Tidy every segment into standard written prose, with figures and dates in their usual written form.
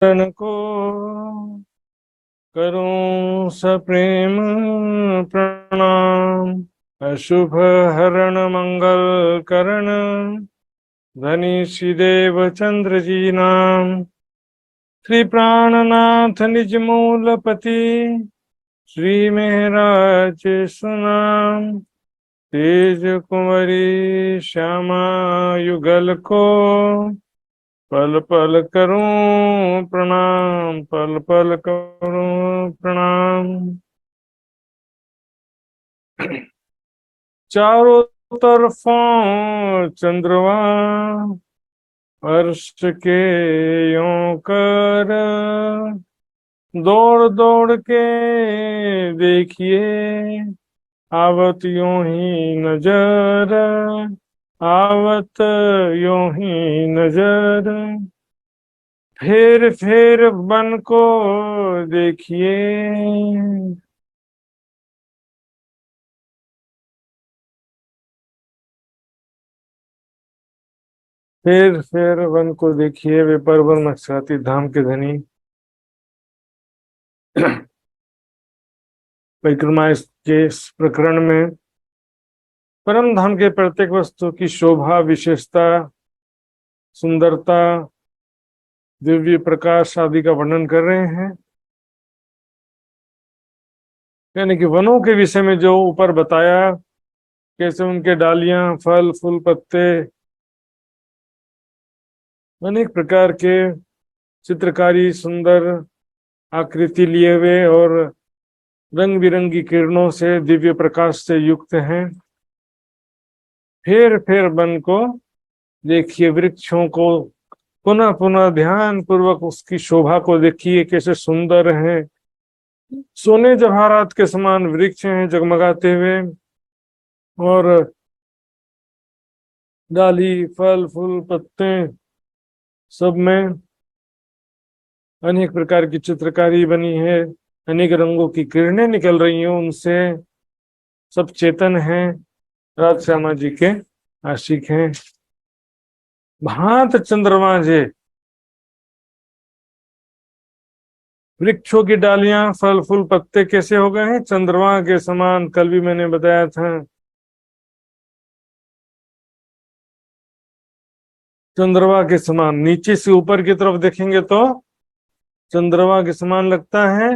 को करूं सप्रेम प्रणाम। अशुभ हरण मंगल करण धनी श्री देव चंद्र जी नाम। श्री प्राणनाथ निज मूलपति श्री महराज सुनाम। तेज कुंवरी श्यामा युगल को पल पल करूं प्रणाम, पल पल करूं प्रणाम। चारों तरफों चंद्रमा अर्श के यों कर दौड़ दौड़ के देखिए आवत यूं ही नजर, आवत यूं ही नजर। फेर फेर बन को देखिए, फेर फेर वन को देखिए वे परवर नक्षाती धाम के धनी। परिक्रमा के इस प्रकरण में परम धाम के प्रत्येक वस्तु की शोभा, विशेषता, सुंदरता, दिव्य प्रकाश आदि का वर्णन कर रहे हैं। यानी कि वनों के विषय में जो ऊपर बताया, कैसे उनके डालियां, फल, फूल, पत्ते अनेक प्रकार के चित्रकारी सुंदर आकृति लिए हुए और रंग बिरंगी किरणों से, दिव्य प्रकाश से युक्त हैं। फेर फेर वन को देखिए, वृक्षों को पुनः पुनः ध्यान पूर्वक उसकी शोभा को देखिए, कैसे सुंदर हैं। सोने जवाहरात के समान वृक्ष हैं जगमगाते हुए, और डाली, फल, फूल, पत्ते सब में अनेक प्रकार की चित्रकारी बनी है। अनेक रंगों की किरणें निकल रही हैं उनसे। सब चेतन हैं, राधा श्यामा जी के आशिक हैं। भांत चंद्रमा जे, वृक्षों की डालियां, फल, फूल, पत्ते कैसे हो गए हैं? चंद्रमा के समान। कल भी मैंने बताया था, चंद्रमा के समान। नीचे से ऊपर की तरफ देखेंगे तो चंद्रमा के समान लगता है,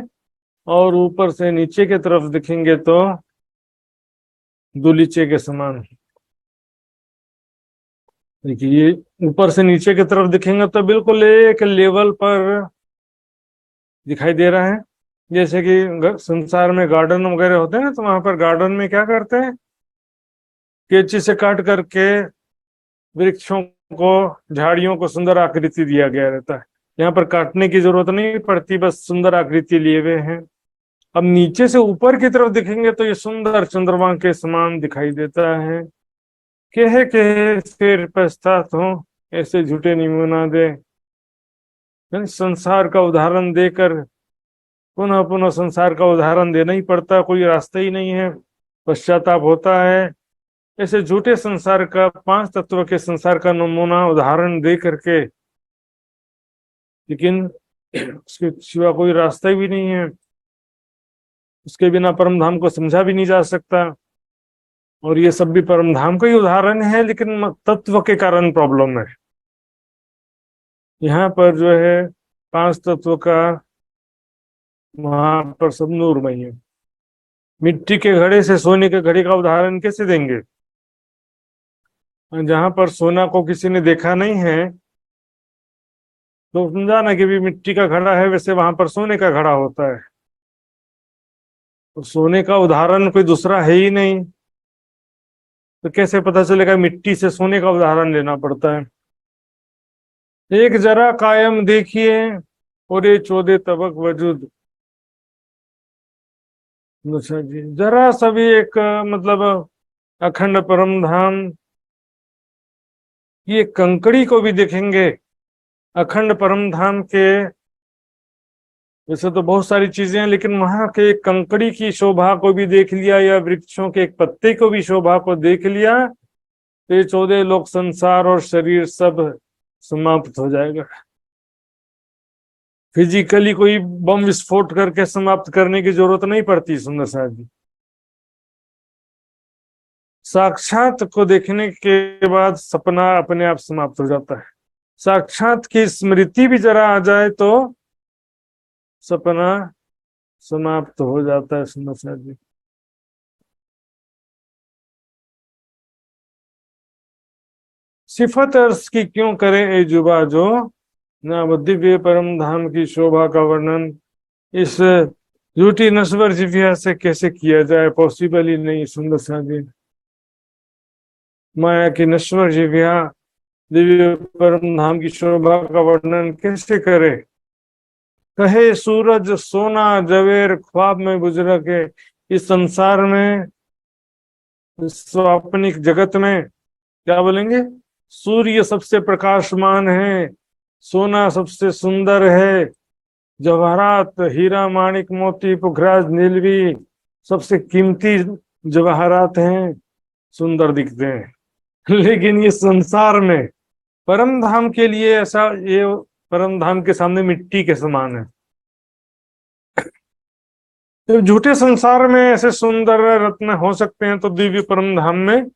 और ऊपर से नीचे की तरफ देखेंगे तो दूलीचे के समान। देखिए, ऊपर से नीचे की तरफ दिखेंगे तो बिल्कुल एक लेवल पर दिखाई दे रहा है। जैसे कि संसार में गार्डन वगैरह होते हैं ना, तो वहां पर गार्डन में क्या करते हैं, कैंची से काट करके वृक्षों को, झाड़ियों को सुंदर आकृति दिया गया रहता है। यहाँ पर काटने की जरूरत नहीं पड़ती, बस सुंदर आकृति लिए हुए हैं। अब नीचे से ऊपर की तरफ दिखेंगे तो ये सुंदर चंद्रमा के समान दिखाई देता है। कहे फिर पछतात हो, ऐसे झूठे निमुना दे। संसार का उदाहरण देकर पुनः पुनः संसार का उदाहरण देना ही पड़ता, कोई रास्ता ही नहीं है, पश्चाताप होता है। ऐसे झूठे संसार का, पांच तत्व के संसार का नमूना उदाहरण दे करके, लेकिन उसके सिवा कोई रास्ता भी नहीं है। उसके बिना परम धाम को समझा भी नहीं जा सकता। और ये सब भी परम धाम का ही उदाहरण है, लेकिन तत्व के कारण प्रॉब्लम है। यहाँ पर जो है पांच तत्व का, वहां पर सब नूरमय है। मिट्टी के घड़े से सोने के घड़े का उदाहरण कैसे देंगे? जहां पर सोना को किसी ने देखा नहीं है, तो समझा ना कि भी मिट्टी का घड़ा है, वैसे वहां पर सोने का घड़ा होता है। तो सोने का उदाहरण कोई दूसरा है ही नहीं, तो कैसे पता चलेगा? मिट्टी से सोने का उदाहरण लेना पड़ता है। एक जरा कायम देखिए और ये 14 तबक वजूद। अच्छा जी, जरा सभी एक मतलब अखंड परम धाम, ये कंकड़ी को भी देखेंगे अखंड परम धाम के। वैसे तो बहुत सारी चीजें हैं, लेकिन वहां के कंकड़ी की शोभा को भी देख लिया, या वृक्षों के एक पत्ते को भी शोभा को देख लिया, तो ये 14 लोक संसार और शरीर सब समाप्त हो जाएगा। फिजिकली कोई बम विस्फोट करके समाप्त करने की जरूरत नहीं पड़ती सुंदर साहब जी। साक्षात को देखने के बाद सपना अपने आप समाप्त हो जाता है। साक्षात की स्मृति भी जरा आ जाए तो सपना समाप्त हो जाता है सुंदर साहब जी। सिफत अर्ज की क्यों करें ए जुबा जो, ना वो दिव्य परम धाम की शोभा का वर्णन इस झूठी नस्वर जिभिया से कैसे किया जाए, पॉसिबल ही नहीं सुंदर साहब जी। माया की नश्वर जिभिया दिव्य परम धाम की शोभा का वर्णन कैसे करे। कहे सूरज सोना जवेर ख्वाब में गुजर के, इस संसार में स्वाप्निक जगत में क्या बोलेंगे, सूर्य सबसे प्रकाशमान है, सोना सबसे सुंदर है, जवाहरात हीरा माणिक मोती पुखराज नीलवी सबसे कीमती जवाहरात हैं, सुंदर दिखते हैं। लेकिन ये संसार में परम धाम के लिए ऐसा, ये परम धाम के सामने मिट्टी के समान है। तो झूठे संसार में ऐसे सुंदर रत्न हो सकते हैं तो दिव्य परम धाम में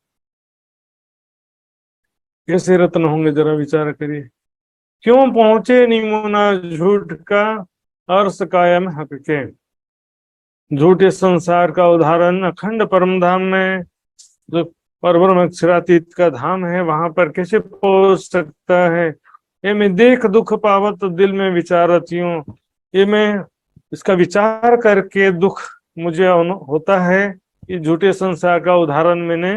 कैसे रत्न होंगे, जरा विचार करिए। क्यों पहुंचे निमुना झूठ का अर्श कायम हक के। झूठे संसार का उदाहरण अखंड परम धाम में, जो परब्रह्म अक्षरातीत का धाम है, वहां पर कैसे पहुंच सकता है। ये मैं देख दुख पावत दिल में विचारत यूं, ये मैं इसका विचार करके दुख मुझे होता है कि झूठे संसार का उदाहरण मैंने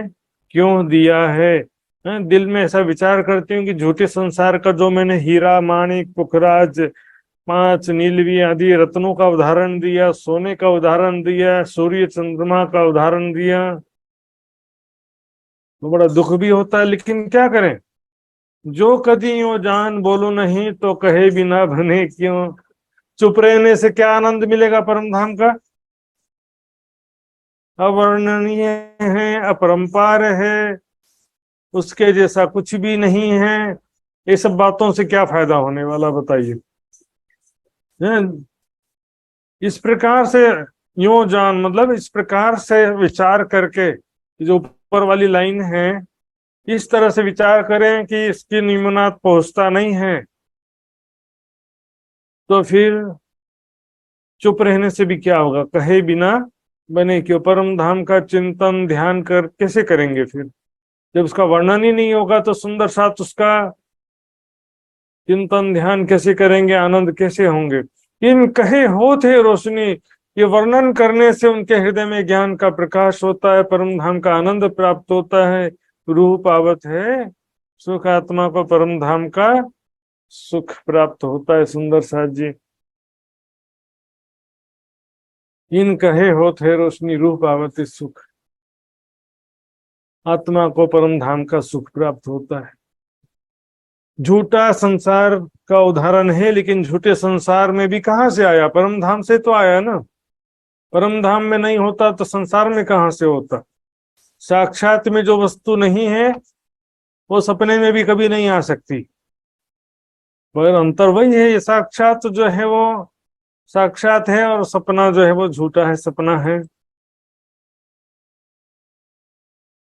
क्यों दिया है। दिल में ऐसा विचार करती हूँ कि झूठे संसार का जो मैंने हीरा माणिक पुखराज पांच नीलवी आदि रत्नों का उदाहरण दिया, सोने का उदाहरण दिया, सूर्य चंद्रमा का उदाहरण दिया, तो बड़ा दुख भी होता है। लेकिन क्या करें, जो कदी यो जान बोलो नहीं तो कहे बिना बने क्यों। चुप रहने से क्या आनंद मिलेगा परम धाम का, अवर्णनीय है, अपरंपार है, उसके जैसा कुछ भी नहीं है। ये सब बातों से क्या फायदा होने वाला बताइए। इस प्रकार से यो जान, मतलब इस प्रकार से विचार करके, जो ऊपर वाली लाइन है, इस तरह से विचार करें कि इसकी निम्नात पहुंचता नहीं है, तो फिर चुप रहने से भी क्या होगा, कहे बिना बने क्यों। परम धाम का चिंतन ध्यान कर कैसे करेंगे फिर, जब उसका वर्णन ही नहीं होगा तो सुंदर साथ उसका चिंतन ध्यान कैसे करेंगे, आनंद कैसे होंगे। इन कहे हो थे रोशनी, ये वर्णन करने से उनके हृदय में ज्ञान का प्रकाश होता है, परम धाम का आनंद प्राप्त होता है, रूह पावत है सुख, आत्मा को परम धाम का सुख प्राप्त होता है सुंदर साथ जी। इन कहे हो थे रोशनी रूह पावत सुख, आत्मा को परम धाम का सुख प्राप्त होता है। झूठा संसार का उदाहरण है, लेकिन झूठे संसार में भी कहां से आया, परम धाम से तो आया ना। परम धाम में नहीं होता तो संसार में कहां से होता। साक्षात में जो वस्तु नहीं है वो सपने में भी कभी नहीं आ सकती, मगर अंतर वही है, ये साक्षात जो है वो साक्षात है और सपना जो है वो झूठा है, सपना है।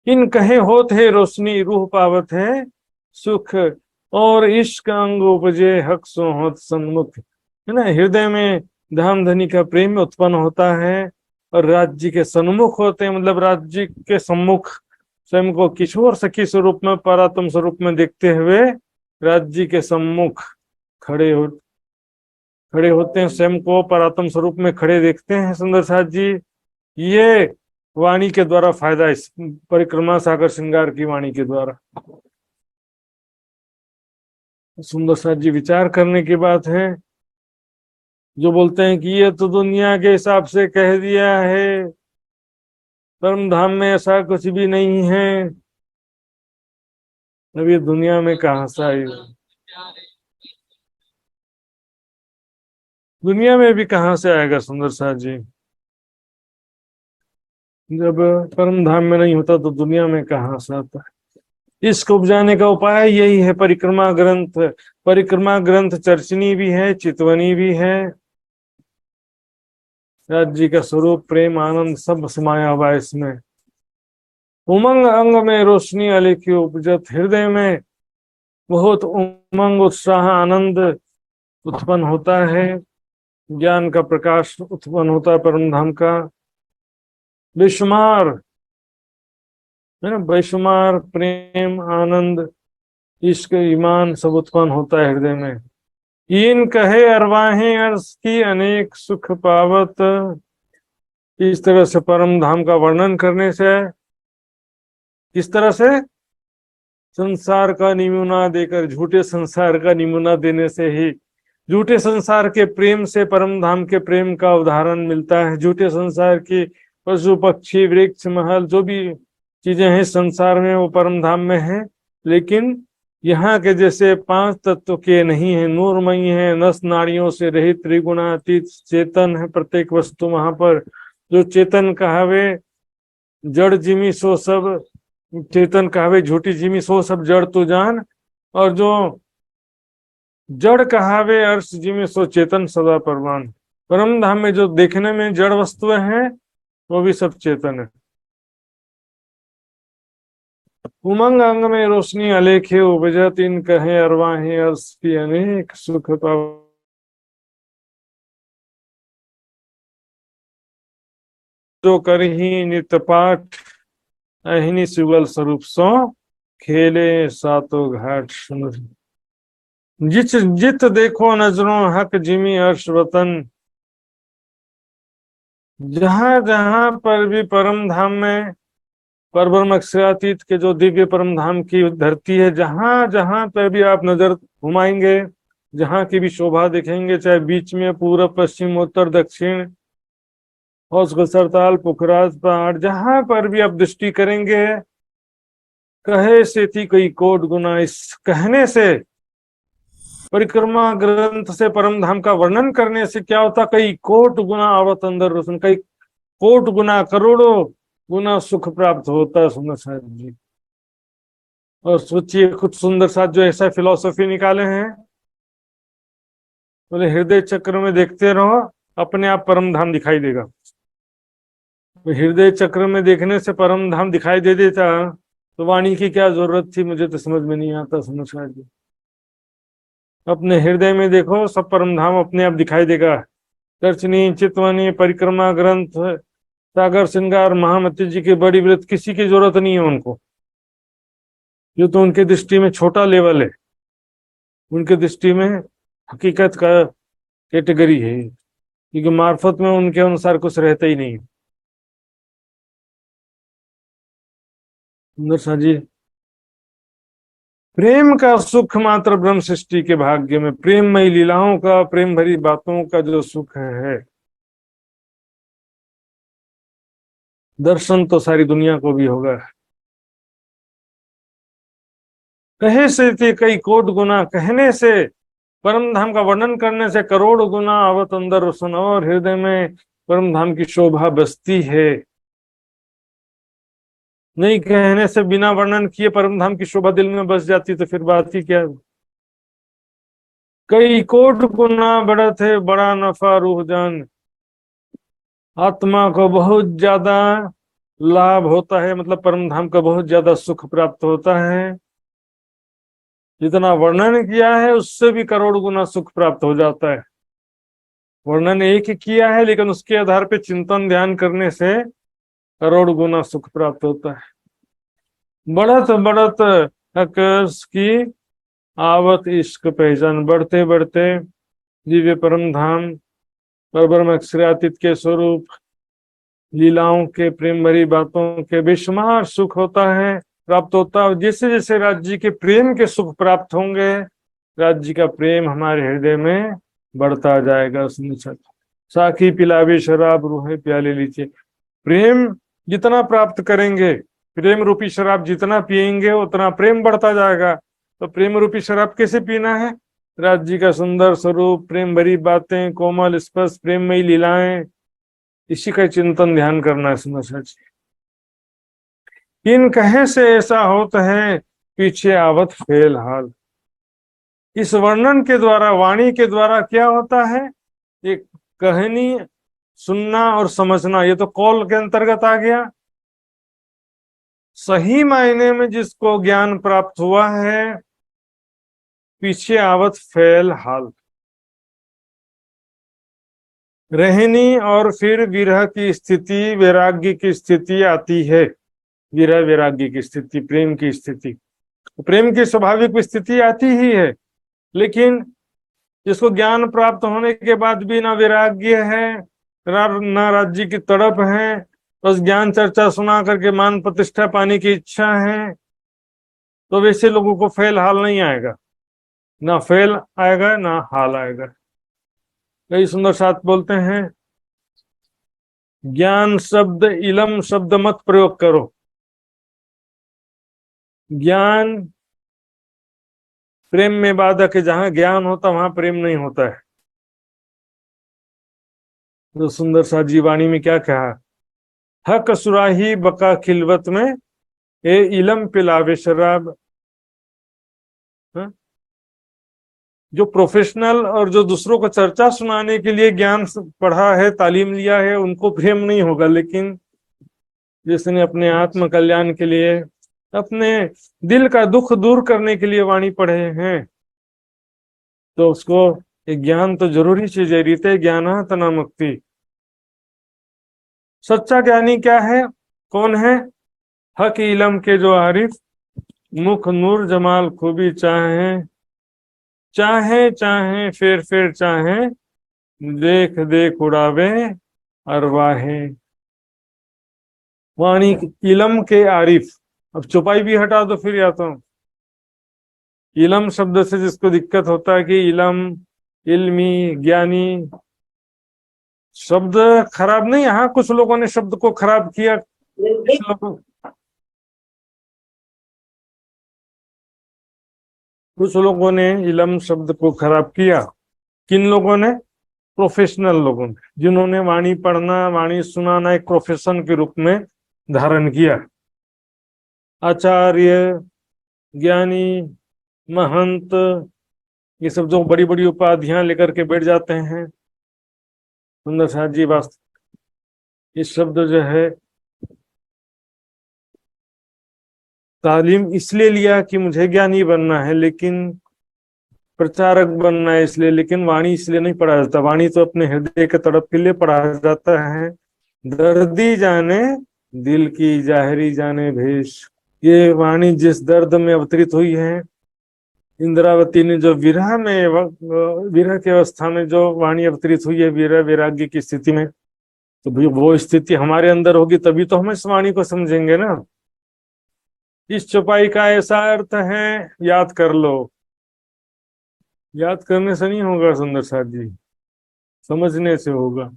इन कहे होत है रोशनी रूह पावत है सुख, और इश्क अंग उपजे हक सो होत सन्मुख, है ना। हृदय में धाम धनी का प्रेम उत्पन्न होता है और राज्य के सन्मुख होते हैं, मतलब राज्य के सम्मुख स्वयं को किशोर सखी स्वरूप में परात्म स्वरूप में देखते हुए राज्य के सम्मुख खड़े होते हैं, स्वयं को परात्म स्वरूप में खड़े देखते हैं सुंदर साथ जी। ये वाणी के द्वारा फायदा, इस परिक्रमा सागर श्रृंगार की वाणी के द्वारा। सुंदर साथ जी विचार करने की बात है। जो बोलते हैं कि ये तो दुनिया के हिसाब से कह दिया है, परम धाम में ऐसा कुछ भी नहीं है। अब ये दुनिया में कहां से आई, दुनिया में भी कहां से आएगा सुंदर साथ जी। जब परम धाम में नहीं होता तो दुनिया में कहां से आता है। इसको उपजाने का उपाय यही है परिक्रमा ग्रंथ। परिक्रमा ग्रंथ चर्चनी भी है, चितवनी भी है। राज्य का स्वरूप प्रेम आनंद सब समाया हुआ है इसमें। उमंग अंग में रोशनी अलेख्य उपजत, हृदय में बहुत उमंग उत्साह आनंद उत्पन्न होता है। ज्ञान का प्रकाश उत्पन्न होता है परम धाम का। बेशुमार है ना, बेशुमार प्रेम आनंद इश्क ईमान सब उत्पन्न होता है हृदय में। इन कहे अरवाहें अर्श की अनेक सुख पावत। इस तरह से परम धाम का वर्णन करने से, किस तरह से, संसार का निमूना देकर, झूठे संसार का निमूना देने से ही, झूठे संसार के प्रेम से परम धाम के प्रेम का उदाहरण मिलता है। झूठे संसार की पशु पक्षी वृक्ष महल जो भी चीजें हैं संसार में वो परम धाम में है, लेकिन यहाँ के जैसे पांच तत्व के नहीं है, नूरमयी है, नस नाड़ियों से रहित त्रिगुणातीत चेतन है प्रत्येक वस्तु वहां पर। जो चेतन कहावे जड़ जिमी सो सब, चेतन कहावे झूठी जिमी सो सब जड़ तो जान, और जो जड़ कहावे अर्श जिमी सो चेतन सदा परवान। परम धाम में जो देखने में जड़ वस्तुएं हैं वो भी सब चेतन है। उमंग अंग में रोशनी अलेखे उपजत, इन कहे अरवाहे अर्श की अनेक सुख पाव। जो करही नित पाठ अहिनी सुगल स्वरूप सो, खेले सातो घाट सुन। जित जित देखो नजरों हक जिमी अर्श वतन। जहां जहां पर भी परम धाम में, परब्रह्म अक्षरातीत के जो दिव्य परम धाम की धरती है, जहां जहां पर भी आप नजर घुमाएंगे, जहां की भी शोभा देखेंगे, चाहे बीच में पूर्व पश्चिम उत्तर दक्षिण हौस सरताल पुखराज पहाड़, जहां पर भी आप दृष्टि करेंगे, कहे से थी कई कोट गुना, इस कहने से, परिक्रमा ग्रंथ से परम धाम का वर्णन करने से क्या होता, कई कोट गुना आवत अंदर रोशन, कई कोट गुना करोड़ों गुना सुख प्राप्त होता है सुंदर साथ जी। और सोचिए कुछ सुंदर साथ जो ऐसा फिलॉसफी निकाले हैं, बोले हृदय चक्र में देखते रहो अपने आप परम धाम दिखाई देगा। तो हृदय चक्र में देखने से परम धाम दिखाई दे देता तो वाणी की क्या जरूरत थी, मुझे तो समझ में नहीं आता सुंदर साथ जी। अपने हृदय में देखो सब परम धाम अपने आप दिखाई देगा। दर्शनी चितवनी परिक्रमा ग्रंथ सागर श्रृंगार महामती जी के बड़ी व्रत किसी की जरूरत नहीं है उनको, जो तो उनके दृष्टि में छोटा लेवल है, उनके दृष्टि में हकीकत का कैटेगरी है, क्योंकि मार्फत में उनके अनुसार कुछ रहता ही नहीं। सुंदर जी, प्रेम का सुख मात्र ब्रह्म सृष्टि के भाग्य में, प्रेममयी लीलाओं का, प्रेम भरी बातों का जो सुख है, दर्शन तो सारी दुनिया को भी होगा। कहे से थे कई कोट गुना, कहने से, परम धाम का वर्णन करने से करोड़ गुना आवत अंदर सुन, और हृदय में परम धाम की शोभा बसती है। नहीं कहने से, बिना वर्णन किए परम धाम की शोभा दिल में बस जाती तो फिर बात ही क्या। कई कोट गुना बढ़त है बड़ा नफा रूह जान, आत्मा को बहुत ज्यादा लाभ होता है, मतलब परम धाम का बहुत ज्यादा सुख प्राप्त होता है। जितना वर्णन किया है उससे भी करोड़ गुना सुख प्राप्त हो जाता है। वर्णन एक ही किया है लेकिन उसके आधार पे चिंतन ध्यान करने से करोड़ गुना सुख प्राप्त होता है। बढ़त बढ़त अकर्ष की आवत इश्क पहचान, बढ़ते बढ़ते दिव्य परम धाम परब्रह्म अक्षरातीत के स्वरूप लीलाओं के प्रेम भरी बातों के बेशुमार सुख होता है, प्राप्त होता है। जैसे जैसे राज्य के प्रेम के सुख प्राप्त होंगे, राज्य का प्रेम हमारे हृदय में बढ़ता जाएगा। साखी पिलावे शराब रूहे प्याले लीजिए, प्रेम जितना प्राप्त करेंगे, प्रेम रूपी शराब जितना पिएंगे उतना प्रेम बढ़ता जाएगा। तो प्रेम रूपी शराब कैसे पीना है, राज्य का सुंदर स्वरूप, प्रेम भरी बातें, कोमल स्पर्श, प्रेममयी लीलाएं, इसी का चिंतन ध्यान करना है। सुनो सच, इन कहे से ऐसा होता है पीछे आवत फेल हाल। इस वर्णन के द्वारा, वाणी के द्वारा क्या होता है, एक कहानी सुनना और समझना, ये तो कौल के अंतर्गत आ गया। सही मायने में जिसको ज्ञान प्राप्त हुआ है, पीछे आवत फेल हाल, रहनी और फिर विरह की स्थिति, वैराग्य की स्थिति आती है। विरह वैराग्य की स्थिति, प्रेम की स्थिति, प्रेम की स्वाभाविक स्थिति आती ही है, लेकिन जिसको ज्ञान प्राप्त होने के बाद भी ना वैराग्य है, ना राज्य की तड़प है, बस ज्ञान चर्चा सुना करके मान प्रतिष्ठा पाने की इच्छा है, तो वैसे लोगों को फेल हाल नहीं आएगा, ना फेल आएगा ना हाल आएगा। कई सुंदर साथ बोलते हैं, ज्ञान शब्द इलम शब्द मत प्रयोग करो। ज्ञान प्रेम में बाधक है, जहां ज्ञान होता वहां प्रेम नहीं होता है। तो सुंदर सा जीवाणी में क्या कहा, हक सुराही बका खिलवत में ए इलम पिलावे शराब। हाँ? जो प्रोफेशनल और जो दूसरों को चर्चा सुनाने के लिए ज्ञान पढ़ा है, तालीम लिया है, उनको प्रेम नहीं होगा, लेकिन जिसने अपने आत्म कल्याण के लिए, अपने दिल का दुख दूर करने के लिए वाणी पढ़े हैं, तो उसको एक ज्ञान तो जरूरी चीज है। रीते ज्ञान तना मुक्ति। सच्चा ज्ञानी क्या है, कौन है, हक इलम के जो आरिफ, मुख नूर जमाल खूबी चाहे, चाहे चाहे फिर चाहे, देख देख उड़ावे अरवाहे। वाणी इलम के आरिफ। अब चौपाई भी हटा दो फिर, या तो इलम शब्द से जिसको दिक्कत होता है कि इलम इल्मी ज्ञानी, शब्द खराब नहीं, हाँ कुछ लोगों ने शब्द को खराब किया, कुछ लोगों ने इलम शब्द को खराब किया। किन लोगों ने, प्रोफेशनल लोगों ने, जिन्होंने वाणी पढ़ना, वाणी सुनाना एक प्रोफेशन के रूप में धारण किया। आचार्य, ज्ञानी, महंत, ये सब जो बड़ी बड़ी उपाधियां लेकर के बैठ जाते हैं। सुंदर साथ जी, वास्तव इस शब्द जो है, तालीम इसलिए लिया कि मुझे ज्ञानी बनना है, लेकिन प्रचारक बनना है इसलिए, लेकिन वाणी इसलिए नहीं पढ़ा जाता। वाणी तो अपने हृदय के तड़प के लिए पढ़ा जाता है। दर्दी जाने दिल की जाहिरी जाने भेष। ये वाणी जिस दर्द में अवतरित हुई है, इंद्रावती ने जो विरह में, विरह की अवस्था में जो वाणी अवतरित हुई है, विरह वैराग्य की स्थिति में, तो वो स्थिति हमारे अंदर होगी तभी तो हम इस वाणी को समझेंगे ना। इस चौपाई का ऐसा अर्थ है, याद कर लो। याद करने से नहीं होगा सुंदर साथ जी, समझने से होगा।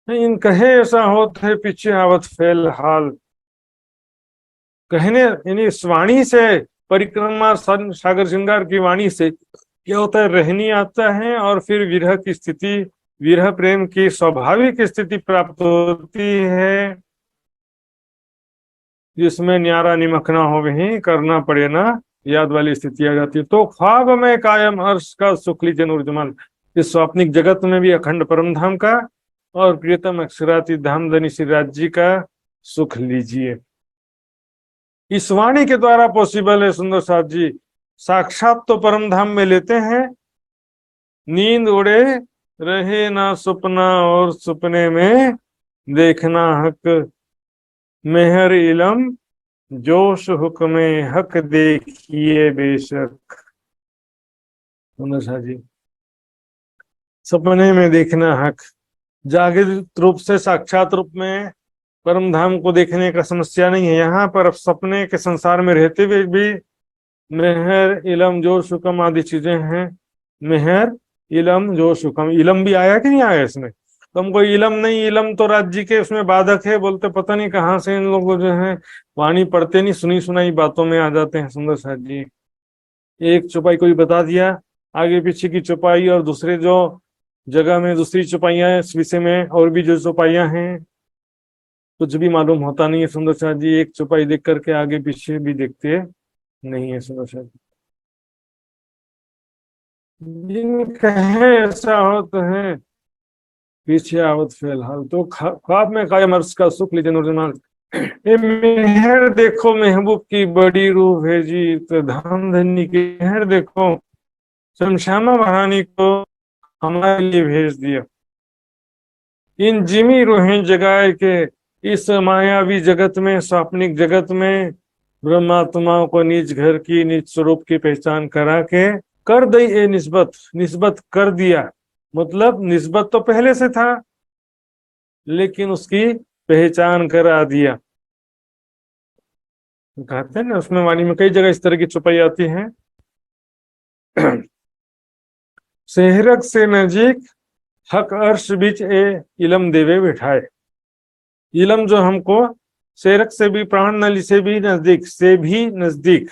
इन कहे ऐसा होत है पीछे आवत फेल हाल। कहने यानी इस वाणी से, परिक्रमा सागर श्रृंगार की वाणी से क्या होता है, रहनी आता है और फिर विरह की स्थिति, विरह प्रेम की स्वाभाविक स्थिति प्राप्त होती है, जिसमें न्यारा निमक ना हो वही करना पड़े ना, याद वाली स्थिति आ जाती है। तो ख्वाब में कायम अर्श का सुख लीजिए नूरजमाल। इस स्वाप्निक जगत में भी अखंड परम धाम का और प्रियतम अक्षराती धाम धनी श्री राज जी का सुख लीजिए। इस वाणी के द्वारा पॉसिबल है सुंदर साथ जी। साक्षात तो परम धाम में लेते हैं, नींद उड़े रहे ना सपना और सपने में देखना हक, मेहर इलम जोश हुक्मे हक देखिए बेशक। सुंदर साथ जी, सपने में देखना हक, जागृत रूप से साक्षात रूप में परम धाम को देखने का समस्या नहीं है। यहाँ पर अब सपने के संसार में रहते हुए भी मेहर इलम जो सुकम आदि चीजें हैं। मेहर इलम जो सुकम, इलम भी आया कि नहीं आया इसमें, तो हमको इलम नहीं, इलम तो राज्य के उसमें बाधक है, बोलते पता नहीं कहाँ से इन लोगों जो है वाणी पढ़ते नहीं, सुनी सुनाई बातों में आ जाते हैं। सुंदर साथ जी, एक चौपाई को भी बता दिया, आगे पीछे की चौपाई और दूसरे जो जगह में दूसरी चौपाइयां इस विषय में और भी जो चौपाइयां हैं कुछ भी मालूम होता नहीं है सुंदर शाह जी, एक चौपाई देख करके आगे पीछे भी देखते नहीं है सुंदर शाह जी। जिन कहे ऐसा होता है पीछे आवत फिलहाल, तो ख्वाब में कायम अर्श का सुख लीजिए नूरजमाल। ये मेहर देखो महबूब की बड़ी रूह भेजी, तो धाम धन्य की मेहर देखो, शमशामा महारानी को हमारे लिए भेज दिया। इन जिमी रूहें जगाए के इस मायावी जगत में, स्वाप्निक जगत में ब्रह्मात्माओं को निज घर की निज स्वरूप की पहचान करा के कर दई ए निस्बत, निस्बत कर दिया। मतलब निस्बत तो पहले से था, लेकिन उसकी पहचान करा दिया। कहते हैं ना, उसमें वाणी में कई जगह इस तरह की चौपाई आती है। सेहरक से नजीक हक अर्श बीच ए इलम देवे बिठाए। इलम जो हमको सेरक से भी, प्राण नली से भी नजदीक, से भी नजदीक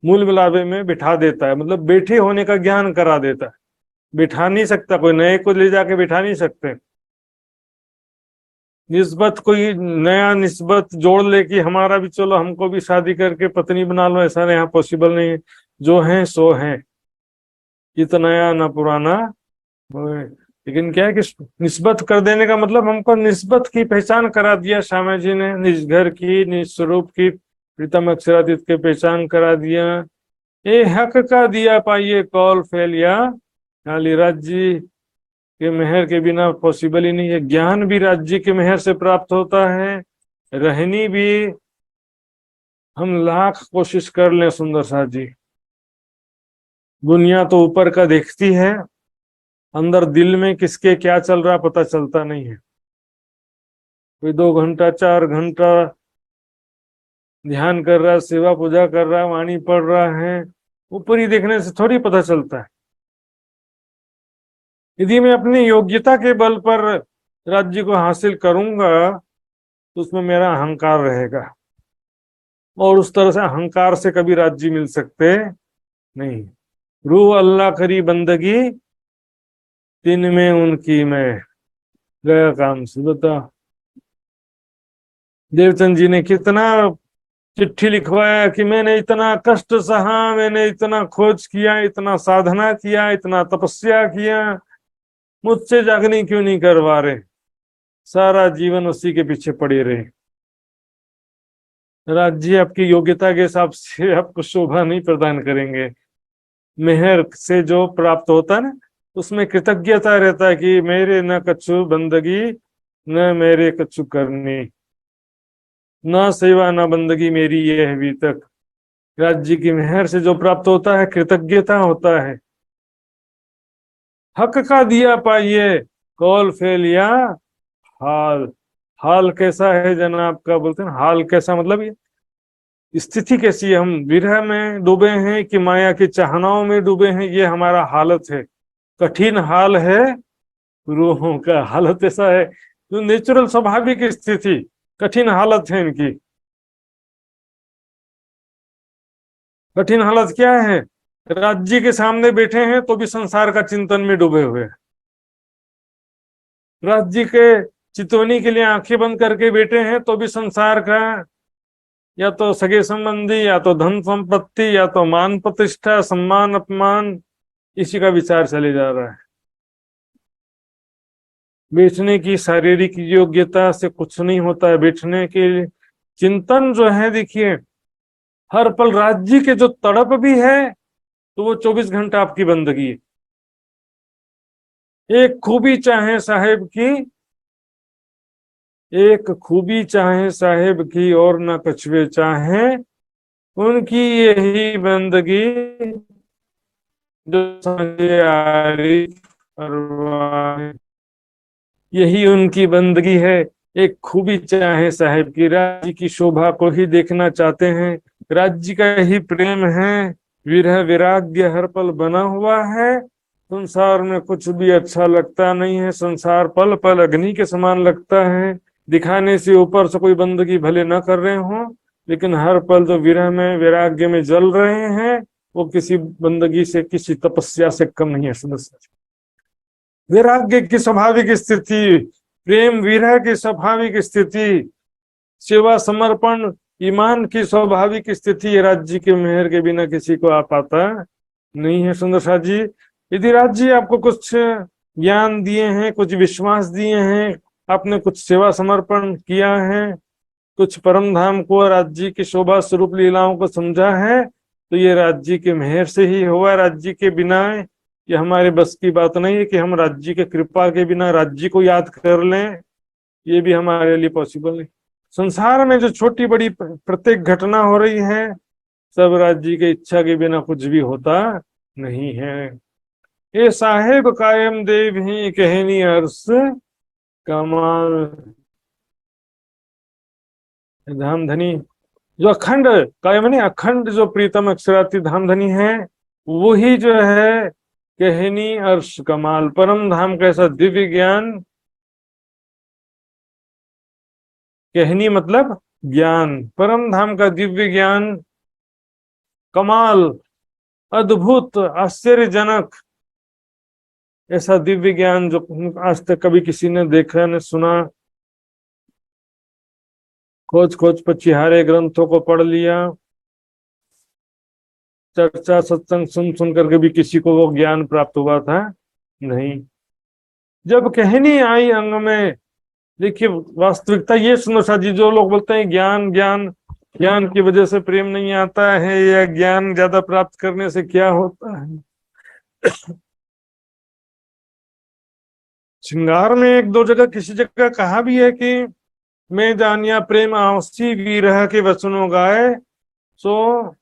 मूल मिलावे में बिठा देता है, मतलब बैठे होने का ज्ञान करा देता है। बिठा नहीं सकता, कोई नए को ले जाके बिठा नहीं सकते। निस्बत, कोई नया निस्बत जोड़ ले कि हमारा भी, चलो हमको भी शादी करके पत्नी बना लो, ऐसा यहाँ पॉसिबल नहीं है। जो है सो है, इतना नया ना पुराना। लेकिन क्या है कि निस्बत कर देने का मतलब हमको निस्बत की पहचान करा दिया श्यामा जी ने, निज घर की निज स्वरूप की प्रीतम अक्षरातीत की पहचान करा दिया। ये हक का दिया पाइए कौल फैलिया, कालीराज जी के मेहर के बिना पॉसिबल ही नहीं है। ज्ञान भी राज्य के मेहर से प्राप्त होता है, रहनी भी हम लाख कोशिश कर लें सुंदर साथ जी, दुनिया तो ऊपर का देखती है, अंदर दिल में किसके क्या चल रहा पता चलता नहीं है। कोई 2 घंटा 4 घंटा ध्यान कर रहा है, सेवा पूजा कर रहा है, वाणी पढ़ रहा है, ऊपरी देखने से थोड़ी पता चलता है। यदि मैं अपनी योग्यता के बल पर राज्य को हासिल करूंगा तो उसमें मेरा अहंकार रहेगा, और उस तरह से अहंकार से कभी राज्य मिल सकते नहीं। रूह अल्लाह करी बंदगी, दिन में उनकी मैं गया काम से। बता, देवचंद जी ने कितना चिट्ठी लिखवाया कि मैंने इतना कष्ट सहा, मैंने इतना खोज किया, इतना साधना किया, इतना तपस्या किया, मुझसे जागनी क्यों नहीं करवा रहे। सारा जीवन उसी के पीछे पड़े रहे। राज्य आपकी योग्यता के हिसाब से आपको शोभा नहीं प्रदान करेंगे। मेहर से जो प्राप्त होता है ना, उसमें कृतज्ञता रहता है कि मेरे न कछु बंदगी न मेरे कछु करनी, न सेवा न बंदगी मेरी ये है अभी तक। राज्य की मेहर से जो प्राप्त होता है कृतज्ञता होता है। हक का दिया पाइए कौल फेलिया हाल। हाल कैसा है जनाब का, बोलते हैं हाल कैसा, मतलब ये स्थिति कैसी है, हम विरह में डूबे हैं कि माया की चाहनाओं में डूबे हैं, ये हमारा हालत है। कठिन हाल है रूहों का, हालत ऐसा है जो नेचुरल स्वाभाविक स्थिति, कठिन हालत है इनकी। कठिन हालत क्या है, राज्य के सामने बैठे हैं तो भी संसार का चिंतन में डूबे हुए हैं। राज्य के चितवनी के लिए आंखें बंद करके बैठे हैं तो भी संसार का, या तो सगे संबंधी, या तो धन संपत्ति, या तो मान प्रतिष्ठा, सम्मान अपमान, इसी का विचार चले जा रहा है। बैठने की शारीरिक योग्यता से कुछ नहीं होता है। बैठने के चिंतन जो है, देखिए हर पल राज्य के जो तड़प भी है तो वो 24 घंटा आपकी बंदगी है। एक खूबी चाहे साहेब की, एक खूबी चाहे साहेब की और न कछुए चाहे उनकी यही बंदगी, जो समझे आरी परवाह, यही उनकी बंदगी है। एक खूबी चाहे साहेब की, राज्य की शोभा को ही देखना चाहते हैं, राज्य का ही प्रेम है, विरह वैराग्य हर पल बना हुआ है। संसार में कुछ भी अच्छा लगता नहीं है, संसार पल पल अग्नि के समान लगता है। दिखाने से ऊपर से कोई बंदगी भले न कर रहे हो, लेकिन हर पल जो विरह में वैराग्य में जल रहे हैं वो किसी बंदगी से, किसी तपस्या से कम नहीं है। समझ, वैराग्य की स्वाभाविक स्थिति, प्रेम विरह की स्वाभाविक स्थिति, सेवा समर्पण ईमान की स्वाभाविक स्थिति है। राज्य के मेहर के बिना किसी को आ पाता नहीं है। सुंदर साथ जी, यदि राज्य आपको कुछ ज्ञान दिए हैं, कुछ विश्वास दिए हैं, आपने कुछ सेवा समर्पण किया है, कुछ परम धाम को, राज्य की शोभा स्वरूप लीलाओं को समझा है, तो ये राज्य के मेहर से ही हुआ। राज्य के बिना ये हमारे बस की बात नहीं है कि हम राज्य के कृपा के बिना राज्य को याद कर लें, ये भी हमारे लिए पॉसिबल नहीं। संसार में जो छोटी बड़ी प्रत्येक घटना हो रही है, सब राज्य की इच्छा के बिना कुछ भी होता नहीं है। ये साहेब कायम देव ही कहनी अर्स कमाल। धाम धनी जो अखंड कायम नहीं, अखंड जो प्रीतम अक्षराती धाम धनी है, वही जो है कहनी अर्श कमाल। परम धाम कैसा दिव्य ज्ञान, कहनी मतलब ज्ञान, परम धाम का दिव्य ज्ञान, कमाल, अद्भुत, आश्चर्यजनक, ऐसा दिव्य ज्ञान जो आज तक कभी किसी ने देखा न सुना। खोज खोज पचिहारे ग्रंथों को पढ़ लिया, चर्चा सत्संग सुन सुन करके भी किसी को वो ज्ञान प्राप्त हुआ था नहीं। जब कहनी आई अंग में, देखिए वास्तविकता ये सुनो साथ जी, जो लोग बोलते हैं ज्ञान ज्ञान ज्ञान की वजह से प्रेम नहीं आता है, या ज्ञान ज्यादा प्राप्त करने से क्या होता है। श्रृंगार में एक दो जगह किसी जगह कहा भी है कि मैं जानिया प्रेम आवसी विरह के वचनों गाए, सो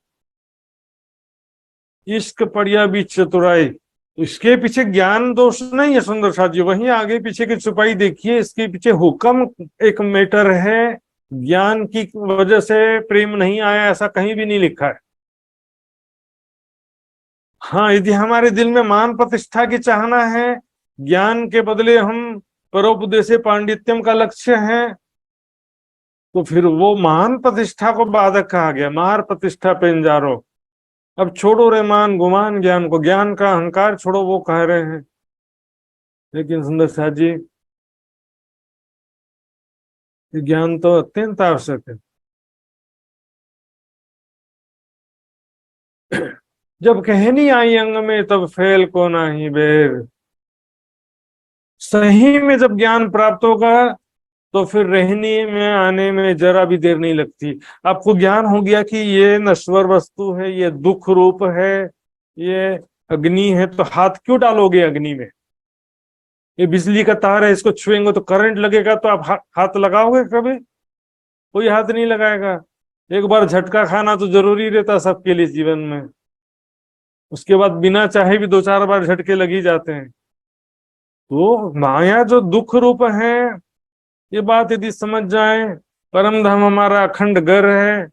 इश्क पड़िया बीच चतुराई। इसके पीछे ज्ञान दोष नहीं है सुंदर साथ जी, वहीं आगे पीछे की छुपाई देखिए, इसके पीछे हुक्म एक मैटर है। ज्ञान की वजह से प्रेम नहीं आया ऐसा कहीं भी नहीं लिखा है। हाँ, यदि हमारे दिल में मान प्रतिष्ठा की चाहना है, ज्ञान के बदले हम परोपदेश पांडित्यम का लक्ष्य है, तो फिर वो मान प्रतिष्ठा को बाधक कहा गया। मार प्रतिष्ठा पेंजारो, अब छोड़ो रे मान गुमान ज्ञान को, ज्ञान का अहंकार छोड़ो, वो कह रहे हैं। लेकिन सुंदर साथ जी, ज्ञान तो अत्यंत आवश्यक है। जब कहनी आई अंग में तब फैल को नाही बेर। सही में जब ज्ञान प्राप्त होगा तो फिर रहनी में आने में जरा भी देर नहीं लगती। आपको ज्ञान हो गया कि ये नश्वर वस्तु है, ये दुख रूप है, ये अग्नि है, तो हाथ क्यों डालोगे अग्नि में। ये बिजली का तार है, इसको छुएंगे तो करंट लगेगा, तो आप हाथ लगाओगे कभी? कोई हाथ नहीं लगाएगा। एक बार झटका खाना तो जरूरी रहता सबके लिए जीवन में, उसके बाद बिना चाहे भी दो चार बार झटके लग ही जाते हैं। तो माया जो दुख रूप है, ये बात यदि समझ जाए, परम धाम हमारा अखंड घर है,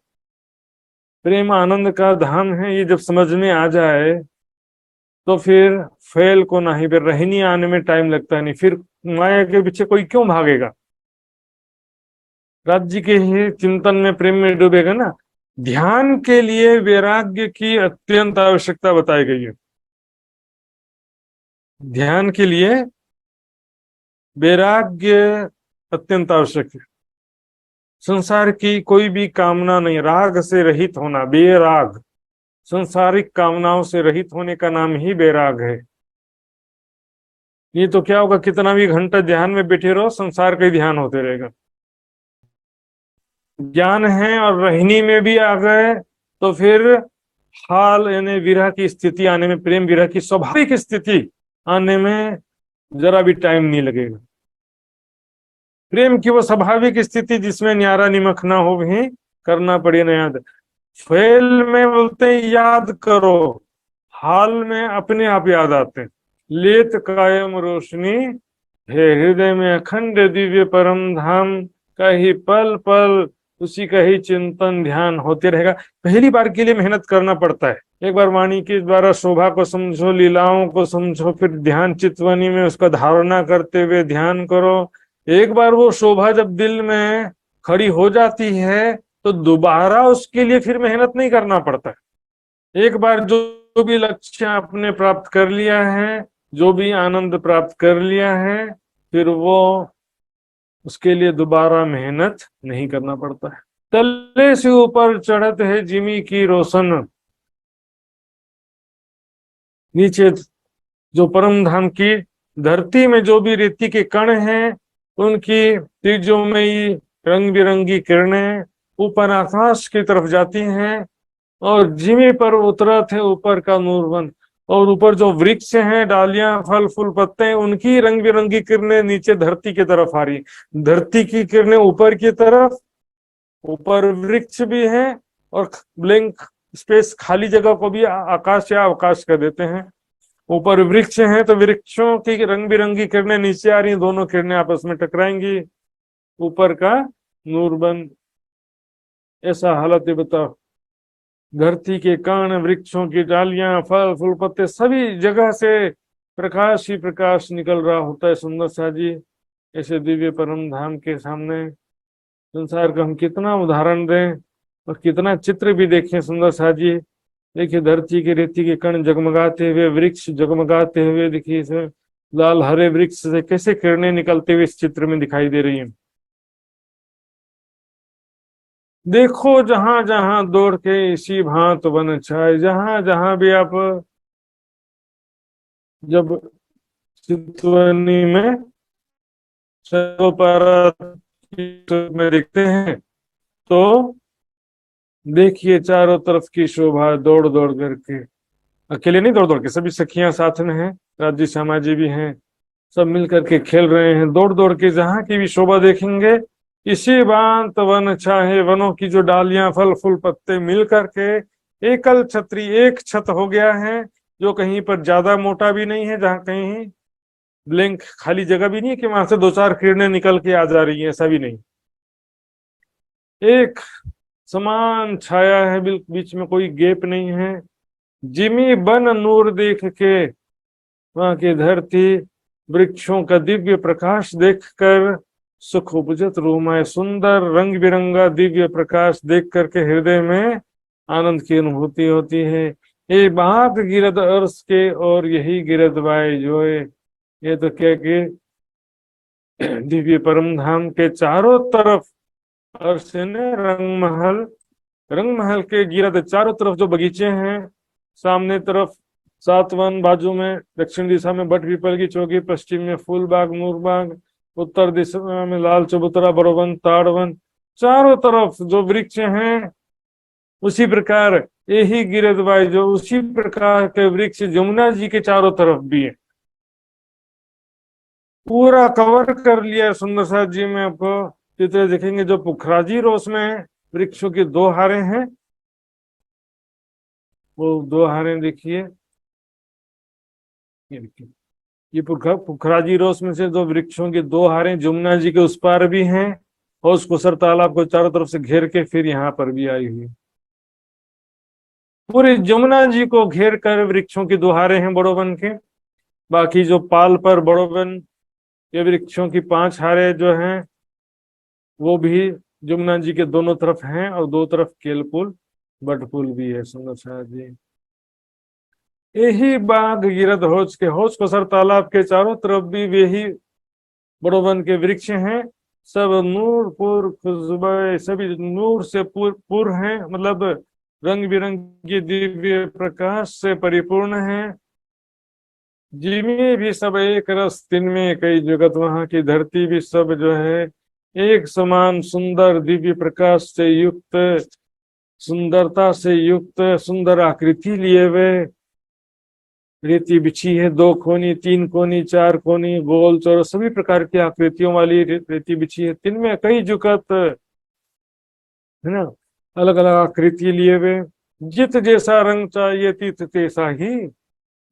प्रेम आनंद का धाम है, ये जब समझ में आ जाए तो फिर फैल को नहीं, फिर रहनी आने में टाइम लगता नहीं। फिर माया के पीछे कोई क्यों भागेगा, राज्य के ही चिंतन में प्रेम में डूबेगा ना। ध्यान के लिए वैराग्य की अत्यंत आवश्यकता बताई गई है। ध्यान के लिए वैराग्य अत्यंत आवश्यक है। संसार की कोई भी कामना नहीं, राग से रहित होना, बेराग, संसारिक कामनाओं से रहित होने का नाम ही बैराग है। ये तो क्या होगा, कितना भी घंटा ध्यान में बैठे रहो, संसार का ही ध्यान होते रहेगा। ज्ञान है और रहनी में भी आ गए तो फिर हाल यानी विरह की स्थिति आने में, प्रेम विरह की स्वाभाविक स्थिति आने में जरा भी टाइम नहीं लगेगा। प्रेम की वो स्वाभाविक स्थिति जिसमें न्यारा निमक ना हो भी करना पड़े ना याद। फेल में बोलते हैं याद करो, हाल में अपने आप याद आते हैं। लेत कायम रोशनी है हृदय में अखंड दिव्य परम धाम का ही पल पल उसी का ही चिंतन ध्यान होते रहेगा। पहली बार के लिए मेहनत करना पड़ता है। एक बार वाणी के द्वारा शोभा को समझो, लीलाओं को समझो, फिर ध्यान चितवनी में उसका धारणा करते हुए ध्यान करो। एक बार वो शोभा जब दिल में खड़ी हो जाती है तो दोबारा उसके लिए फिर मेहनत नहीं करना पड़ता। एक बार जो भी लक्ष्य आपने प्राप्त कर लिया है, जो भी आनंद प्राप्त कर लिया है, फिर वो उसके लिए दोबारा मेहनत नहीं करना पड़ता है। तले से ऊपर चढ़त है जिमी की रोशन, नीचे जो परम धाम की धरती में जो भी रेती के कण हैं उनकी तेजोमयी रंग बिरंगी किरणें ऊपर आकाश की तरफ जाती हैं और जिमी पर उतरत है ऊपर का नूरवन। और ऊपर जो वृक्ष हैं, डालियां, फल फूल पत्ते हैं, उनकी रंग बिरंगी किरणें नीचे धरती की तरफ आ रही, धरती की किरणें ऊपर की तरफ, ऊपर वृक्ष भी है और ब्लैंक स्पेस खाली जगह को भी आकाश या अवकाश कर देते हैं। ऊपर वृक्ष हैं तो वृक्षों की रंग बिरंगी किरणें नीचे आ रही, दोनों किरणें आपस में टकराएंगी, ऊपर का नूर बन। ऐसा हालत है, बताओ। धरती के कण, वृक्षों की डालियां, फल फूल पत्ते, सभी जगह से प्रकाश ही प्रकाश निकल रहा होता है। सुंदर सा जी, ऐसे दिव्य परम धाम के सामने संसार का हम कितना उदाहरण दें और कितना चित्र भी देखें। सुंदर सा जी देखिए, धरती के रेती के कण जगमगाते हुए, वृक्ष जगमगाते हुए, देखिए इसमें लाल हरे वृक्ष से कैसे किरणें निकलते हुए इस चित्र में दिखाई दे रही हैं। देखो जहां जहां दौड़ के इसी भांत बन छाए, जहां जहां भी आप जब चितवनी में में देखते हैं तो देखिए चारों तरफ की शोभा, दौड़ दौड़ करके, अकेले नहीं दौड़ दौड़ के, सभी सखियां साथ में हैं, राजी श्यामा जी भी हैं, सब मिल करके खेल रहे हैं, दौड़ दौड़ के जहां की भी शोभा देखेंगे इसी बांत वन छाहे, वनों की जो डालियां, फल फूल पत्ते मिल करके एकल छतरी, एक छत हो गया है, जो कहीं पर ज्यादा मोटा भी नहीं है, जहां कहीं ब्लैंक खाली जगह भी नहीं है कि वहां से दो चार किरणें निकल के आ जा रही है, ऐसा भी नहीं। एक समान छाया है, बीच में कोई गैप नहीं है। जिमी बन नूर देख के, वहां की धरती वृक्षों का दिव्य प्रकाश देखकर सुख उपजत रूमाए, सुंदर रंग बिरंगा दिव्य प्रकाश देख करके हृदय में आनंद की अनुभूति होती है। ये बात गिरद अर्श के और यही गिरद बाय जोए, ये तो क्या कि दिव्य परम धाम के चारों तरफ अर्श ने रंगमहल, रंगमहल के गिरद चारों तरफ जो बगीचे हैं, सामने तरफ सातवन, बाजू में दक्षिण दिशा में बट पीपल की चौकी, पश्चिम में फूलबाग नूरबाग, उत्तर दिशा में लाल चबूतरा, बड़ोवन, ताड़वन, चारों तरफ जो वृक्ष हैं, उसी प्रकार यही गिरदबाई जो उसी प्रकार के वृक्ष जमुना जी के चारों तरफ भी है। पूरा कवर कर लिया है। सुंदर सा जी में आपको चित्र दिखेंगे, जो पुखराजी रोस में वृक्षों की दो हारें हैं, वो दो हारें देखिए, ये देखिए, ये पुखराजी रोस में से दो वृक्षों की दो हारें जमुना जी के उस पार भी हैं और उस कुसर तालाब को चारों तरफ से घेर के फिर यहाँ पर भी आई हुई। पूरे जमुना जी को घेर कर वृक्षों की दो हारें हैं बड़ोवन के। बाकी जो पाल पर बड़ोवन ये वृक्षों की पांच हारें जो हैं वो भी जमुना जी के दोनों तरफ हैं और दो तरफ केलपुल बटपुल भी है। सुंदर शाह जी, यही बाग गिरद होज के, होज कोसर तालाब के चारों तरफ भी यही बड़ोवन के वृक्ष हैं, सब नूरपुर खुशबू, सभी नूर से पुर हैं, मतलब रंग बिरंगी दिव्य प्रकाश से परिपूर्ण है। जिमी भी सब एक रस, तिनमें कई जगत, वहां की धरती भी सब जो है एक समान सुंदर दिव्य प्रकाश से युक्त, सुंदरता से युक्त, सुंदर आकृति लिए हुए रेती बिछी है, दो कोनी, तीन कोनी, चार कोनी, गोल चौर, सभी प्रकार की आकृतियों वाली रेती बिछी है, तिनमें कई जुगत, है ना, अलग अलग आकृति लिए हुए, जित जैसा रंग चाहिए तित तैसा ही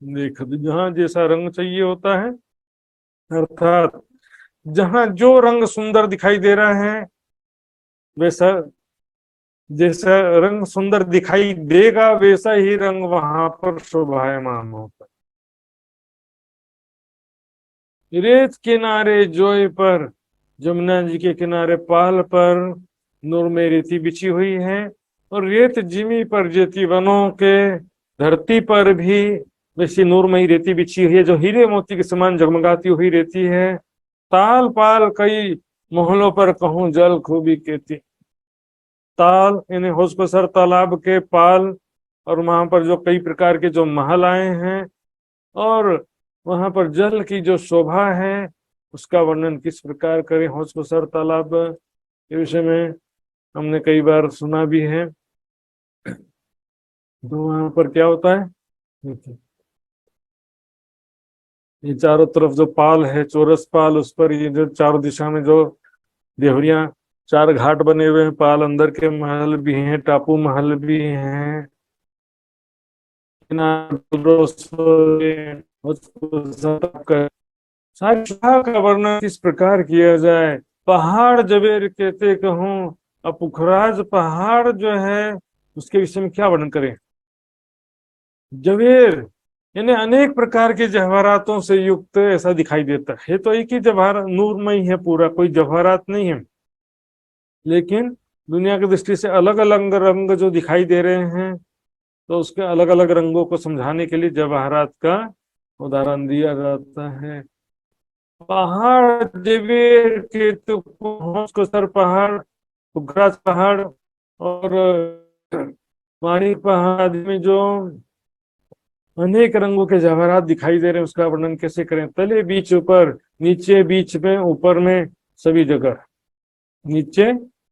देख, जहां जैसा रंग चाहिए होता है, अर्थात जहां जो रंग सुंदर दिखाई दे रहा है वैसा, जैसा रंग सुंदर दिखाई देगा वैसा ही रंग वहां पर शोभायमान होता है। रेत किनारे जोय पर, जमुना जी के किनारे पाल पर नूर में रेती बिछी हुई है, और रेत जिमी पर जेती वनों के धरती पर भी वैसी नूरमयी रेती बिछी हुई है, जो हीरे मोती के समान जगमगाती हुई रेती है। ताल पाल कई महलों पर कहूँ जल खूबी केती। ताल यानी होसपसर तालाब के पाल, और वहां पर जो कई प्रकार के जो महल आए हैं, और वहां पर जल की जो शोभा है उसका वर्णन किस प्रकार करें। होसपसर तालाब के विषय में हमने कई बार सुना भी है। तो वहां पर क्या होता है, ये चारों तरफ जो पाल है, चौरस पाल, उस पर ये जो चारों दिशा में जो देहरिया, चार घाट बने हुए हैं, पाल अंदर के महल भी हैं, टापू महल भी हैं। सारी शोभा का वर्णन किस प्रकार किया जाए। पहाड़ जबेर कहते कहूँ, अब पुखराज पहाड़ जो है उसके विषय में क्या वर्णन करें। जवेर यानी अनेक प्रकार के जवाहरातों से युक्त ऐसा दिखाई देता है। तो एक ही जवाहर नूरमय है पूरा, कोई जवाहरात नहीं है, लेकिन दुनिया की दृष्टि से अलग अलग रंग जो दिखाई दे रहे हैं, तो उसके अलग अलग रंगों को समझाने के लिए जवाहरात का उदाहरण दिया जाता है। पहाड़ जवेर के तो को सर पहाड़, पुखराज पहाड़ और वाणी पहाड़ में जो अनेक रंगों के जवाहरात दिखाई दे रहे हैं, उसका वर्णन कैसे करें। तले बीच ऊपर, नीचे बीच में, ऊपर में, सभी जगह, नीचे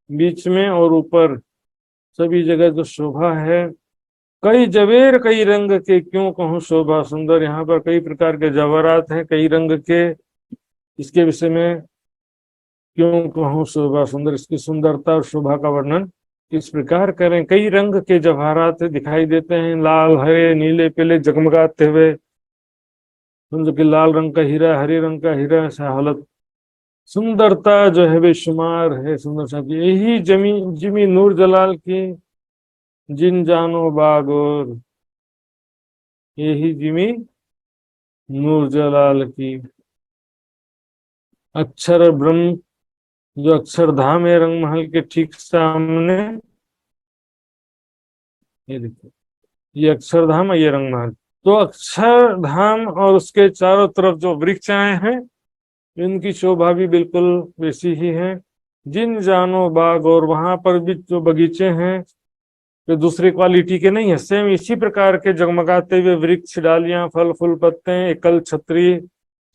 बीच में और ऊपर सभी जगह जो शोभा है। कई जवेर कई रंग के क्यों कहूँ शोभा सुंदर, यहाँ पर कई प्रकार के जवाहरात हैं कई रंग के, इसके विषय में क्यों कहूँ शोभा सुंदर, इसकी सुंदरता और शोभा का वर्णन इस प्रकार करें। कई रंग के जवाहरात दिखाई देते हैं, लाल हरे नीले पीले जगमगाते हुए, समझो कि लाल रंग का हीरा, हरे रंग का हीरा, ऐसा हालत। सुंदरता जो है बेशुमार है सुंदरता की, यही जमी जिमी नूर जलाल की जिन जानो बागोर, यही जिमी नूर जलाल की। अक्षर ब्रह्म जो अक्षरधाम है रंगमहल के ठीक सामने, ये देखो, ये अक्षरधाम है, ये रंगमहल। तो अक्षरधाम और उसके चारों तरफ जो वृक्ष आए हैं, इनकी शोभा भी बिल्कुल वैसी ही है। जिन जानो बाग, और वहां पर भी जो बगीचे हैं तो दूसरी क्वालिटी के नहीं है, सेम इसी प्रकार के जगमगाते हुए वृक्ष, डालियां, फल फूल पत्ते, एकल छतरी,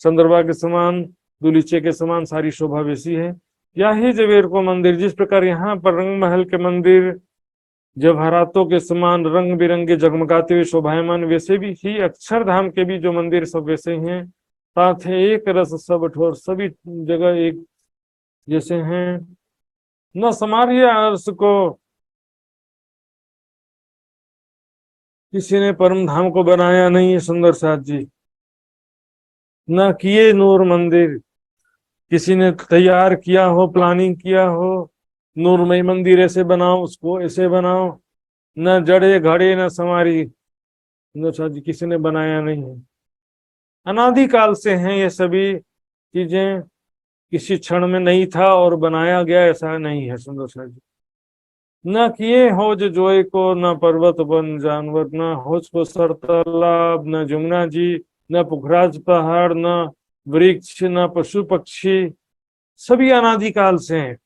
चंद्रमा के समान, दुलीचे के समान, सारी शोभा वैसी है। यही जवेर को मंदिर, जिस प्रकार यहाँ पर रंग महल के मंदिर जवाहरातों के समान रंग बिरंगे जगमगाते हुए शोभायमान, वैसे भी ही अक्षरधाम के भी जो मंदिर सब वैसे ही हैं। साथ है एक रस सब ठोर, सभी जगह एक जैसे हैं। न समारिया अर्श को, किसी ने परम धाम को बनाया नहीं है सुंदर साथ जी, न किए नूर मंदिर, किसी ने तैयार किया हो, प्लानिंग किया हो, नूरमय मंदिर ऐसे बनाओ, उसको ऐसे बनाओ, न जड़े घड़े न समारी, सुंदर साथ जी किसी ने बनाया नहीं है। अनादिकाल से हैं ये सभी चीजें, किसी क्षण में नहीं था और बनाया गया ऐसा नहीं है सुंदर साथ जी। न किए हो जो जोए को, न पर्वत वन जानवर, न होश को सर तालाब, न जमुना जी, न पुखराज पहाड़, न वृक्ष, न पशु पक्षी, सभी अनादिकाल से हैं।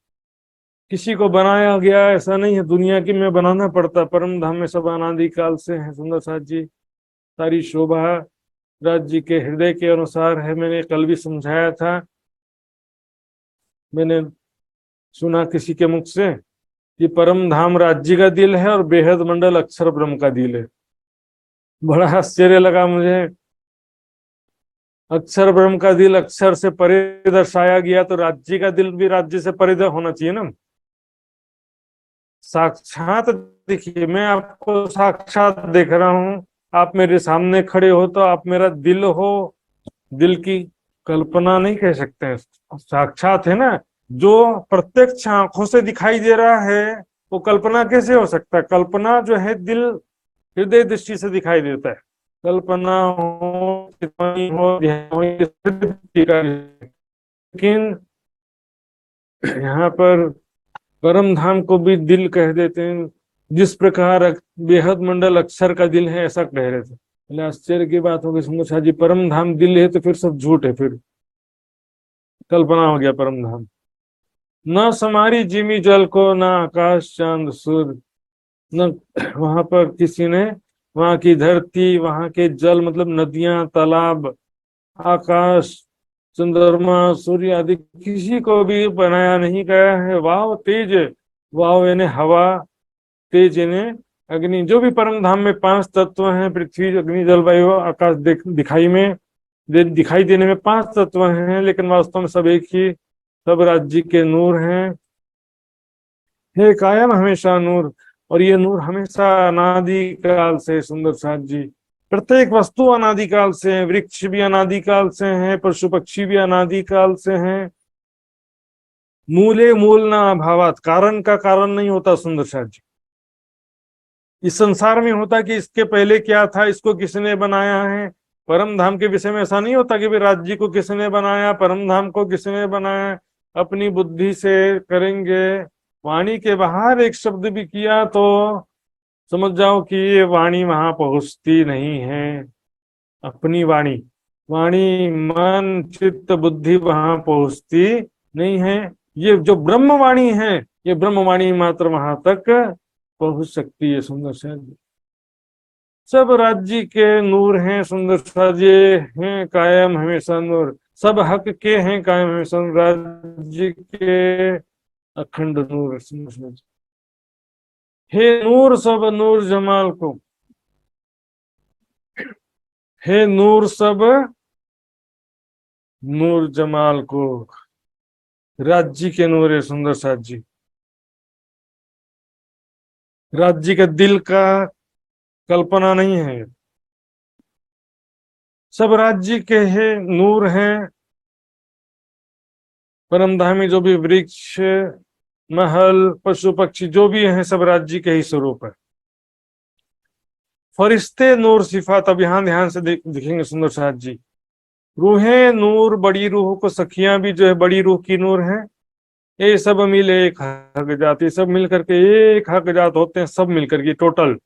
किसी को बनाया गया ऐसा नहीं है, दुनिया की में बनाना पड़ता। परम धाम में सब अनादिकाल से हैं सुंदर साथ जी। सारी शोभा राज्य के हृदय के अनुसार है। मैंने कल भी समझाया था, मैंने सुना किसी के मुख से कि परम धाम राज्य का दिल है और बेहद मंडल अक्षर ब्रह्म का दिल है। बड़ा आश्चर्य लगा मुझे। अक्षर ब्रह्म का दिल अक्षर से परे दर्शाया गया, तो राज्य का दिल भी राज्य से परे होना चाहिए ना। साक्षात देखिए, मैं आपको साक्षात देख रहा हूं, आप मेरे सामने खड़े हो, तो आप मेरा दिल हो, दिल की कल्पना नहीं कह सकते हैं, साक्षात है ना। जो प्रत्यक्ष आंखों से दिखाई दे रहा है वो कल्पना कैसे हो सकता है। कल्पना जो है दिल हृदय दृष्टि से दिखाई देता है। कल्पना हो, चिंतन हो, ध्यान हो, ये लेकिन यहाँ पर परम धाम को भी दिल कह देते हैं, जिस प्रकार बेहद मंडल अक्षर का दिल है ऐसा कह रहे थे। बोले आश्चर्य की बात होगी सुंदर शाह जी, परम धाम दिल है तो फिर सब झूठ है, फिर कल्पना हो गया परम धाम। न समारी जिमी जल को, न आकाश चांद सूर्य, न वहां पर किसी ने वहां की धरती, वहां के जल मतलब नदियां, तालाब, आकाश, चंद्रमा, सूर्य आदि किसी को भी बनाया नहीं गया है। वाव तेज, वाव यानी हवा, तेज यानी अग्नि। जो भी परम धाम में पांच तत्व हैं, पृथ्वी, अग्नि, जल, वायु, आकाश, दिखाई में दिखाई देने में पांच तत्व हैं, लेकिन वास्तव में सब एक ही, सब राज्य के नूर हैं। हे कायम हमेशा नूर, और ये नूर हमेशा अनादि काल से, सुंदर साथ जी। प्रत्येक वस्तु अनादिकाल से है, वृक्ष भी अनादिकाल से हैं, पशु पक्षी भी अनादिकाल से हैं। मूले मूल ना अभावात, कारण का कारण नहीं होता सुंदर साथ जी। इस संसार में होता कि इसके पहले क्या था, इसको किसने बनाया है। परम धाम के विषय में ऐसा नहीं होता कि भाई राज्य को किसने बनाया, परम धाम को किसने बनाया। अपनी बुद्धि से करेंगे। वाणी के बाहर एक शब्द भी किया तो समझ जाओ कि ये वाणी वहां पहुंचती नहीं है। अपनी वाणी, वाणी मन चित्त बुद्धि वहां पहुंचती नहीं है। ये जो ब्रह्मवाणी है, ये ब्रह्मवाणी मात्र वहां तक पहुंच सकती है। सुंदर सा सब राज्य के नूर हैं, सुंदर सा ये हैं कायम हमेशा नूर। सब हक के हैं कायम हमेशा नूर, राज्य के अखंड नूर। सुंदर सा हे नूर सब नूर जमाल को, हे नूर सब नूर जमाल को, राज्य के नूर है सुंदर साथ जी। राज्य के दिल का कल्पना नहीं है, सब राज्य के है नूर हैं। परमधामी जो भी वृक्ष, महल, पशु पक्षी जो भी हैं, सब राज्य के ही स्वरूप है। फरिश्ते नूर सिफात, अब यहाँ ध्यान से दिखेंगे सुंदर साथ जी। रूहें नूर, बड़ी रूह को सखियां भी जो है बड़ी रूह की नूर है। ये सब मिल एक हक जाति, सब मिल करके एक हक जात होते हैं, सब मिल करके टोटल।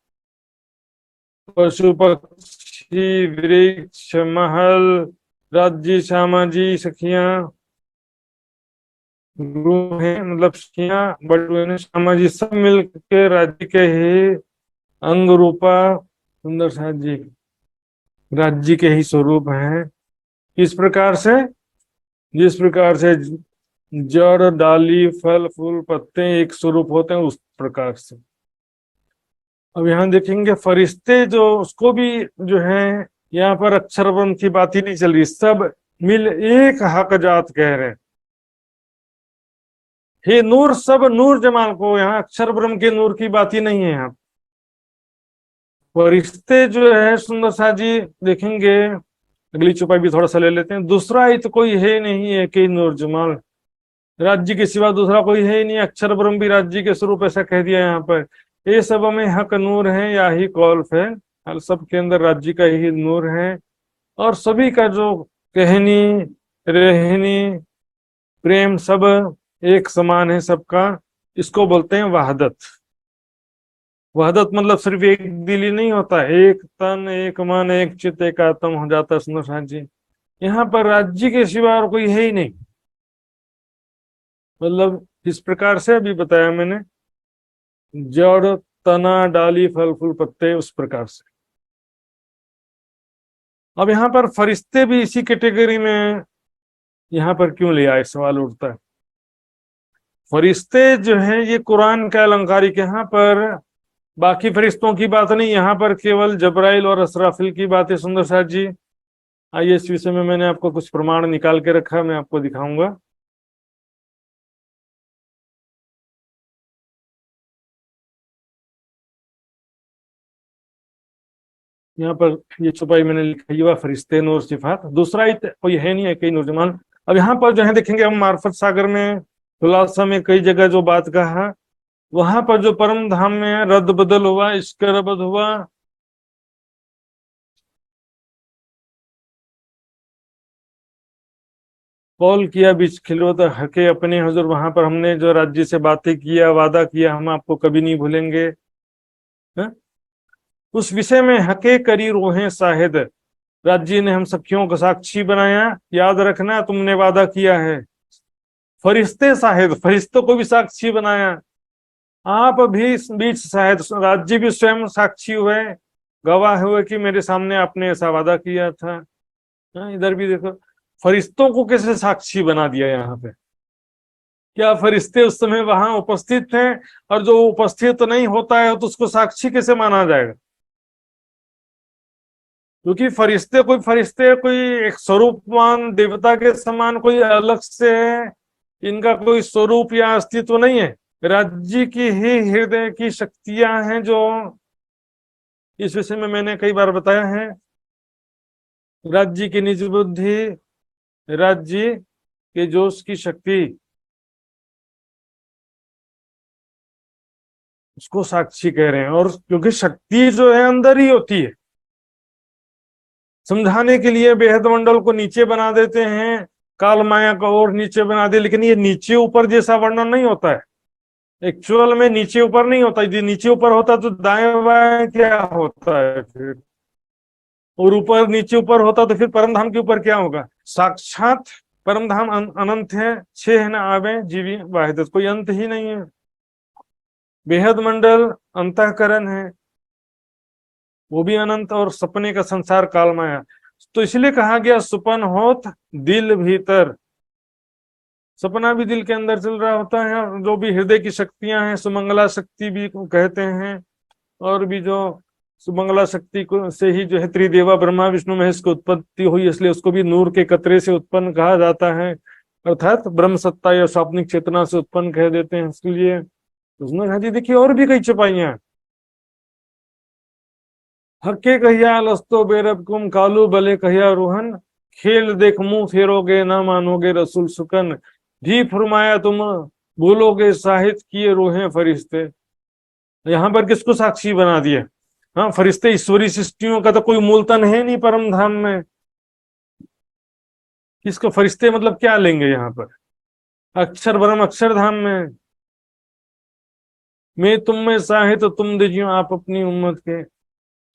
पशु पक्षी, वृक्ष, महल, राज्य, श्यामा जी, सखियां, रूहें मतलब सखियां, बड़ी श्यामा जी, सब मिल के राज्य के ही अंग रूपा सुंदर साथ जी, राज्य के ही स्वरूप हैं। इस प्रकार से, जिस प्रकार से जड़, डाली, फल, फूल, पत्ते एक स्वरूप होते हैं, उस प्रकार से। अब यहाँ देखेंगे फरिश्ते जो, उसको भी जो है यहाँ पर अक्षर ब्रह्म की बात ही नहीं चल रही, सब मिल एक हक जात कह रहे हैं। हे नूर सब नूर जमाल को, यहाँ अक्षर ब्रह्म के नूर की बात ही नहीं है। यहाँ फरिश्ते जो है सुंदर सा जी देखेंगे, अगली चौपाई भी थोड़ा सा ले लेते हैं। दूसरा ही तो कोई है नहीं है कि नूर जमाल, राज्य के सिवा दूसरा कोई है ही नहीं। अक्षर ब्रह्म भी राज्य के स्वरूप, ऐसा कह दिया यहाँ पर। ये सब में हक नूर है या ही कौल्फ है, हर सब के अंदर राज्य का ही नूर है। और सभी का जो कहनी, रहनी, प्रेम सब एक समान है सबका। इसको बोलते हैं वहादत। वहादत मतलब सिर्फ एक दिल ही नहीं होता, एक तन, एक मन, एक चित्त, एक आत्म हो जाता है सुंदर साथ जी। यहाँ पर राज्य के सिवा और कोई है ही नहीं। मतलब इस प्रकार से अभी बताया मैंने, जड़, तना, डाली, फल फूल, पत्ते, उस प्रकार से। अब यहाँ पर फरिश्ते भी इसी कैटेगरी में यहाँ पर क्यों ले आए, सवाल उठता है। फरिश्ते जो है ये कुरान का अलंकारिक, यहाँ पर बाकी फरिश्तों की बात नहीं, यहाँ पर केवल जबराइल और असराफिल की बात है सुंदर साथ जी। आइए इस विषय में मैंने आपको कुछ प्रमाण निकाल के रखा, मैं आपको दिखाऊंगा। यहाँ पर ये छुपाई मैंने लिखा, युवा फरिश्ते नूर सिफात, दूसरा ही कोई है नहीं है कई नूरजमान। अब यहाँ पर जो है देखेंगे हम, मार्फत सागर में, खुलासा में कई जगह जो बात कहा, वहां पर जो परम धाम में रद्द बदल हुआ, इश्क रबद हुआ। कॉल किया बीच खिलवत हके अपने हुजूर, वहां पर हमने जो राज्य से बातें किया, वादा किया, हम आपको कभी नहीं भूलेंगे। है? उस विषय में हके करी रोहें साहिद, राज्य ने हम सखियों को साक्षी बनाया, याद रखना तुमने वादा किया है। फरिश्ते शाहिद, फरिश्तों को भी साक्षी बनाया। आप भी इस बीच शायद राज्य भी स्वयं साक्षी हुए, गवाह हुए कि मेरे सामने आपने ऐसा वादा किया था। इधर भी देखो, फरिश्तों को कैसे साक्षी बना दिया यहाँ पे। क्या फरिश्ते उस समय वहां उपस्थित थे? और जो उपस्थित नहीं होता है तो उसको साक्षी कैसे माना जाएगा? क्योंकि फरिश्ते कोई एक स्वरूपवान देवता के समान कोई अलग से है, इनका कोई स्वरूप या अस्तित्व नहीं है। राज्य की ही हृदय की शक्तियां हैं, जो इस विषय में मैंने कई बार बताया है। राज्य की निज बुद्धि, राज्य के जोश की शक्ति, उसको साक्षी कह रहे हैं। और क्योंकि शक्ति जो है अंदर ही होती है, समझाने के लिए बेहद मंडल को नीचे बना देते हैं, काल माया को और नीचे बना दे, लेकिन ये नीचे ऊपर जैसा वर्णन नहीं होता है। एक्चुअल में नीचे ऊपर नहीं होता। यदि नीचे ऊपर होता तो दाएं बाएं क्या होता है फिर, और ऊपर नीचे ऊपर होता तो फिर परम धाम के ऊपर क्या होगा? साक्षात परम धाम अनंत है, छह न आवे जीवी वाहिदत, कोई अंत ही नहीं है। बेहद मंडल अंतःकरण है, वो भी अनंत, और सपने का संसार काल माया। तो इसलिए कहा गया सुपन होत दिल भीतर, सपना भी दिल के अंदर चल रहा होता है। जो भी हृदय की शक्तियां हैं, सुमंगला शक्ति भी कहते हैं, और भी जो सुमंगला शक्ति को से ही जो है त्रिदेवा ब्रह्मा विष्णु महेश की उत्पत्ति हुई, इसलिए उसको भी नूर के कतरे से उत्पन्न कहा जाता है, अर्थात ब्रह्म सत्ता या स्वाप्निक चेतना से उत्पन्न कह देते हैं। इसलिए उसने कहा जी देखिए और भी कई छपाइयां, हक्के कहिया लस्तो बेरब कुम कालू भले कहिया रोहन, खेल देख मुंह फेरोगे ना मानोगे रसूल सुकन, भी फरमाया तुम भूलोगे साहित किए रोहे फरिश्ते। यहाँ पर किसको साक्षी बना दिया? हाँ, फरिश्ते ईश्वरी सृष्टियों का तो कोई मूल तन है नहीं परम धाम में, किसको फरिश्ते मतलब क्या लेंगे यहाँ पर? अक्षर ब्रह्म अक्षरधाम में, मैं तुम में साहे तो तुम दीजियो आप अपनी उम्मत के।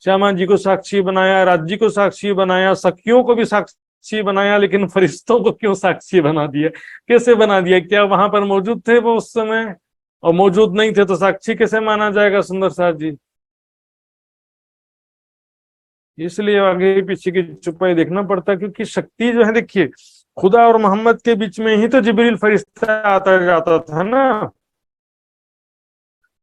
श्यामा जी को साक्षी बनाया, राज्य को साक्षी बनाया, सखियों को भी साक्षी बनाया, लेकिन फरिश्तों को क्यों साक्षी बना दिया? कैसे बना दिया? क्या वहां पर मौजूद थे वो उस समय? और मौजूद नहीं थे तो साक्षी कैसे माना जाएगा? सुंदर साथ जी, इसलिए आगे पीछे की चुपाई देखना पड़ता है। क्योंकि शक्ति जो है, देखिए खुदा और मोहम्मद के बीच में ही तो जिब्रील फरिश्ता आता जाता था ना।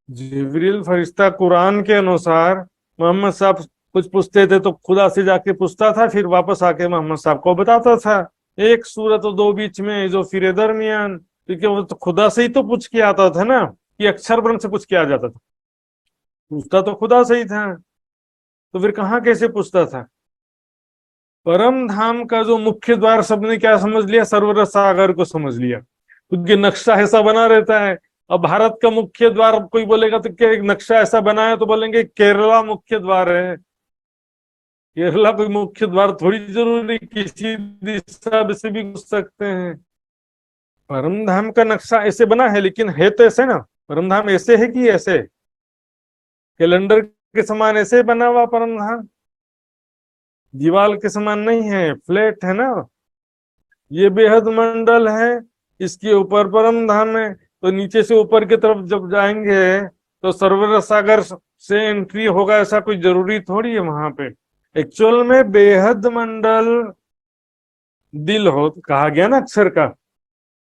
जिब्रील फरिश्ता कुरान के अनुसार मोहम्मद साहब कुछ पूछते थे तो खुदा से जाके पूछता था, फिर वापस आके मोहम्मद साहब को बताता था। एक सूरत और दो बीच में जो फिर दरमियान, क्योंकि वो तो खुदा से ही तो पूछ के आता था ना, कि अक्षर ब्रह्म से पूछ के आ जाता था, पूछता तो खुदा से ही था, तो फिर कहाँ कैसे पूछता था? परम धाम का जो मुख्य द्वार सबने क्या समझ लिया? सरवर सागर को समझ लिया, क्योंकि नक्शा ऐसा बना रहता है। अब भारत का मुख्य द्वार कोई बोलेगा तो क्या नक्शा ऐसा बना है, तो बोलेंगे केरला मुख्य द्वार है। केरला कोई मुख्य द्वार थोड़ी जरूरी, किसी दिशा से भी घुस सकते हैं। परम धाम का नक्शा ऐसे बना है, लेकिन है तो ऐसे ना, परम धाम ऐसे है कि ऐसे कैलेंडर के समान ऐसे बना हुआ परम धाम, दीवाल के समान नहीं है, फ्लैट है ना। ये बेहद मंडल है, इसके ऊपर परम धाम है, तो नीचे से ऊपर की तरफ जब जाएंगे तो सरवर सागर से एंट्री होगा, ऐसा कोई जरूरी थोड़ी है वहां पे। एक्चुअल में बेहद मंडल दिल हो कहा गया ना अक्षर का,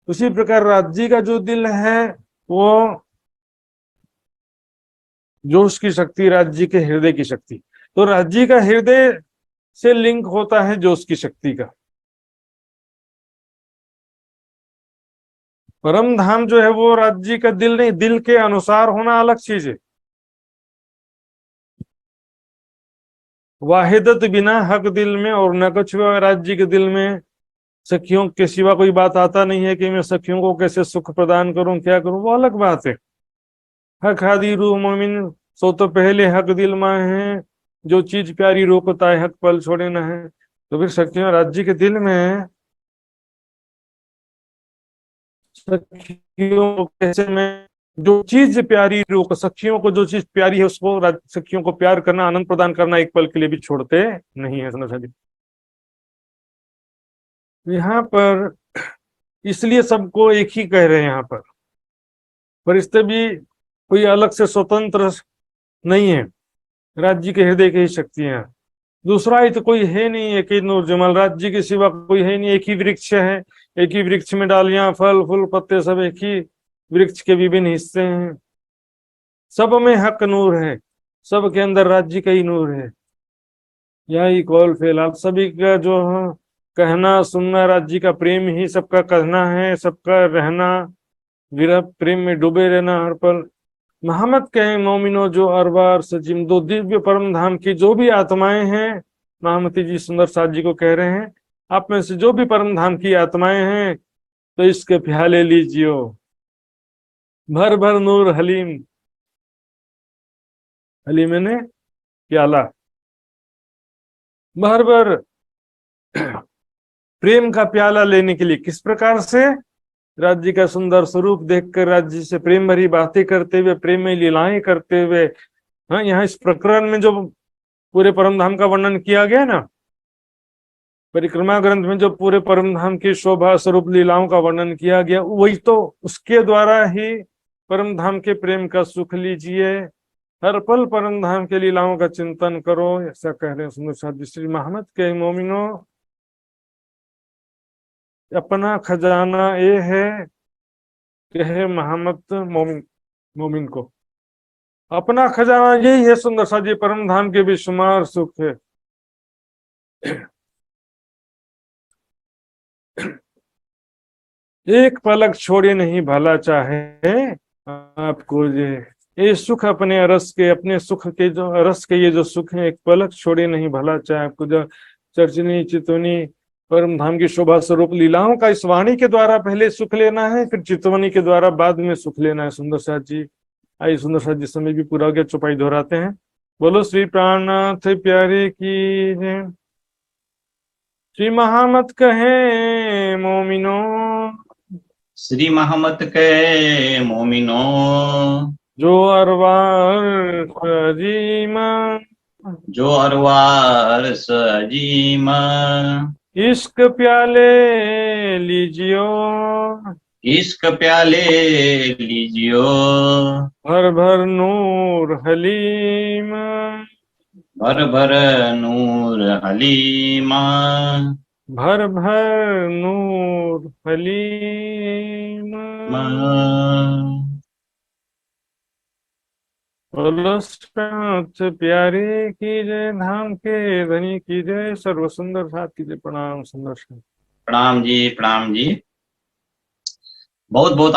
उसी प्रकार राज्य का जो दिल है वो जोश की शक्ति, राज्य के हृदय की शक्ति। तो राज्य का हृदय से लिंक होता है जोश की शक्ति का। परम धाम जो है वो राज्य का दिल नहीं, दिल के अनुसार होना अलग चीज है। वाहिदत बिना हक दिल में और न कुछ राज्य के दिल में सखियों के सिवा कोई बात आता नहीं है कि मैं सखियों को कैसे सुख प्रदान करूं, क्या करूं, वो अलग बात है। हक हादी रूह मोमिन, सो तो पहले हक दिल में है, जो चीज प्यारी रोकता है हक पल छोड़े न है। तो फिर सखियों राज्य के दिल में सखियों को कैसे मैं, जो चीज प्यारी रोक, सखियों को जो चीज प्यारी है उसको सखियों को प्यार करना, आनंद प्रदान करना एक पल के लिए भी छोड़ते नहीं है। समझ, यहाँ पर इसलिए सबको एक ही कह रहे हैं यहाँ पर। फरिश्ते भी कोई अलग से स्वतंत्र नहीं है, राज्य के हृदय की ही शक्ति है। दूसरा ही तो कोई है नहीं, एक ही नूर जमाल, राज्य के सिवा कोई है नहीं। एक ही वृक्ष है, एक ही वृक्ष में डालियां, फल फूल पत्ते सब एक ही वृक्ष के विभिन्न हिस्से हैं। सब में हक नूर है, सब के अंदर राज्य का ही नूर है। यही कौल फेल आप सभी का जो है कहना सुनना, राज्य का प्रेम ही सबका कहना है, सबका रहना, विरह प्रेम में डूबे रहना हर पल। मोहम्मद कहे मोमिनो जो अरबार सजिम, दो दिव्य परम धाम की जो भी आत्माएं हैं, महामती जी सुंदर साथ जी को कह रहे हैं, आप में से जो भी परम धाम की आत्माएं हैं, तो इसके प्याले लीजियो, भर भर नूर हलीम, हलीम ने प्याला, भर भर प्रेम का प्याला लेने के लिए। किस प्रकार से? राज्य का सुंदर स्वरूप देखकर, राज्य से प्रेम भरी बातें करते हुए, प्रेम में लीलाएं करते हुए। हाँ, यहाँ इस प्रकरण में जो पूरे परम धाम का वर्णन किया गया ना, परिक्रमा ग्रंथ में जो पूरे परम धाम की शोभा स्वरूप लीलाओं का वर्णन किया गया, वही तो उसके द्वारा ही परम धाम के प्रेम का सुख लीजिए, हर पल परम धाम के लीलाओं का चिंतन करो, ऐसा कह रहे हैं सुंदर साथ श्री मोहम्मद के मोमिनो। अपना खजाना ये है, कहे मोहम्मद मोमिन, मोमिन को अपना खजाना यही है सुंदर सा जी, परम धाम के बेशुमार सुख है। एक पलक छोड़े नहीं भला चाहे आपको ये सुख, अपने रस के, अपने सुख के जो रस के ये जो सुख है, एक पलक छोड़े नहीं भला चाहे आपको। जो चर्चनी चितवनी परम धाम की शोभा स्वरूप लीलाओं का इस वाणी के द्वारा पहले सुख लेना है, फिर चितवनी के द्वारा बाद में सुख लेना है। सुंदर साथ जी आई, सुंदर साथ जी समय भी पूरा हो गया, चौपाई दोहराते हैं। बोलो श्री प्राणनाथ प्यारे की जय। श्री महामत कहे मोमिनो, श्री मोहम्मद के मोमिनो, जो अरवार सजीमा, जो अरवार सजीमा, इश्क प्याले लीजियो, इश्क प्याले लीजियो, भर भर नूर हलीम, भर भर नूर हलीमा, भर भर नूर हलीम। बोलो साथ प्यारे की जय, धाम के धनी की जय, सर्व सुंदर साथ की जय। प्रणाम सुंदर साथ। प्रणाम जी, प्रणाम जी। बहुत बहुत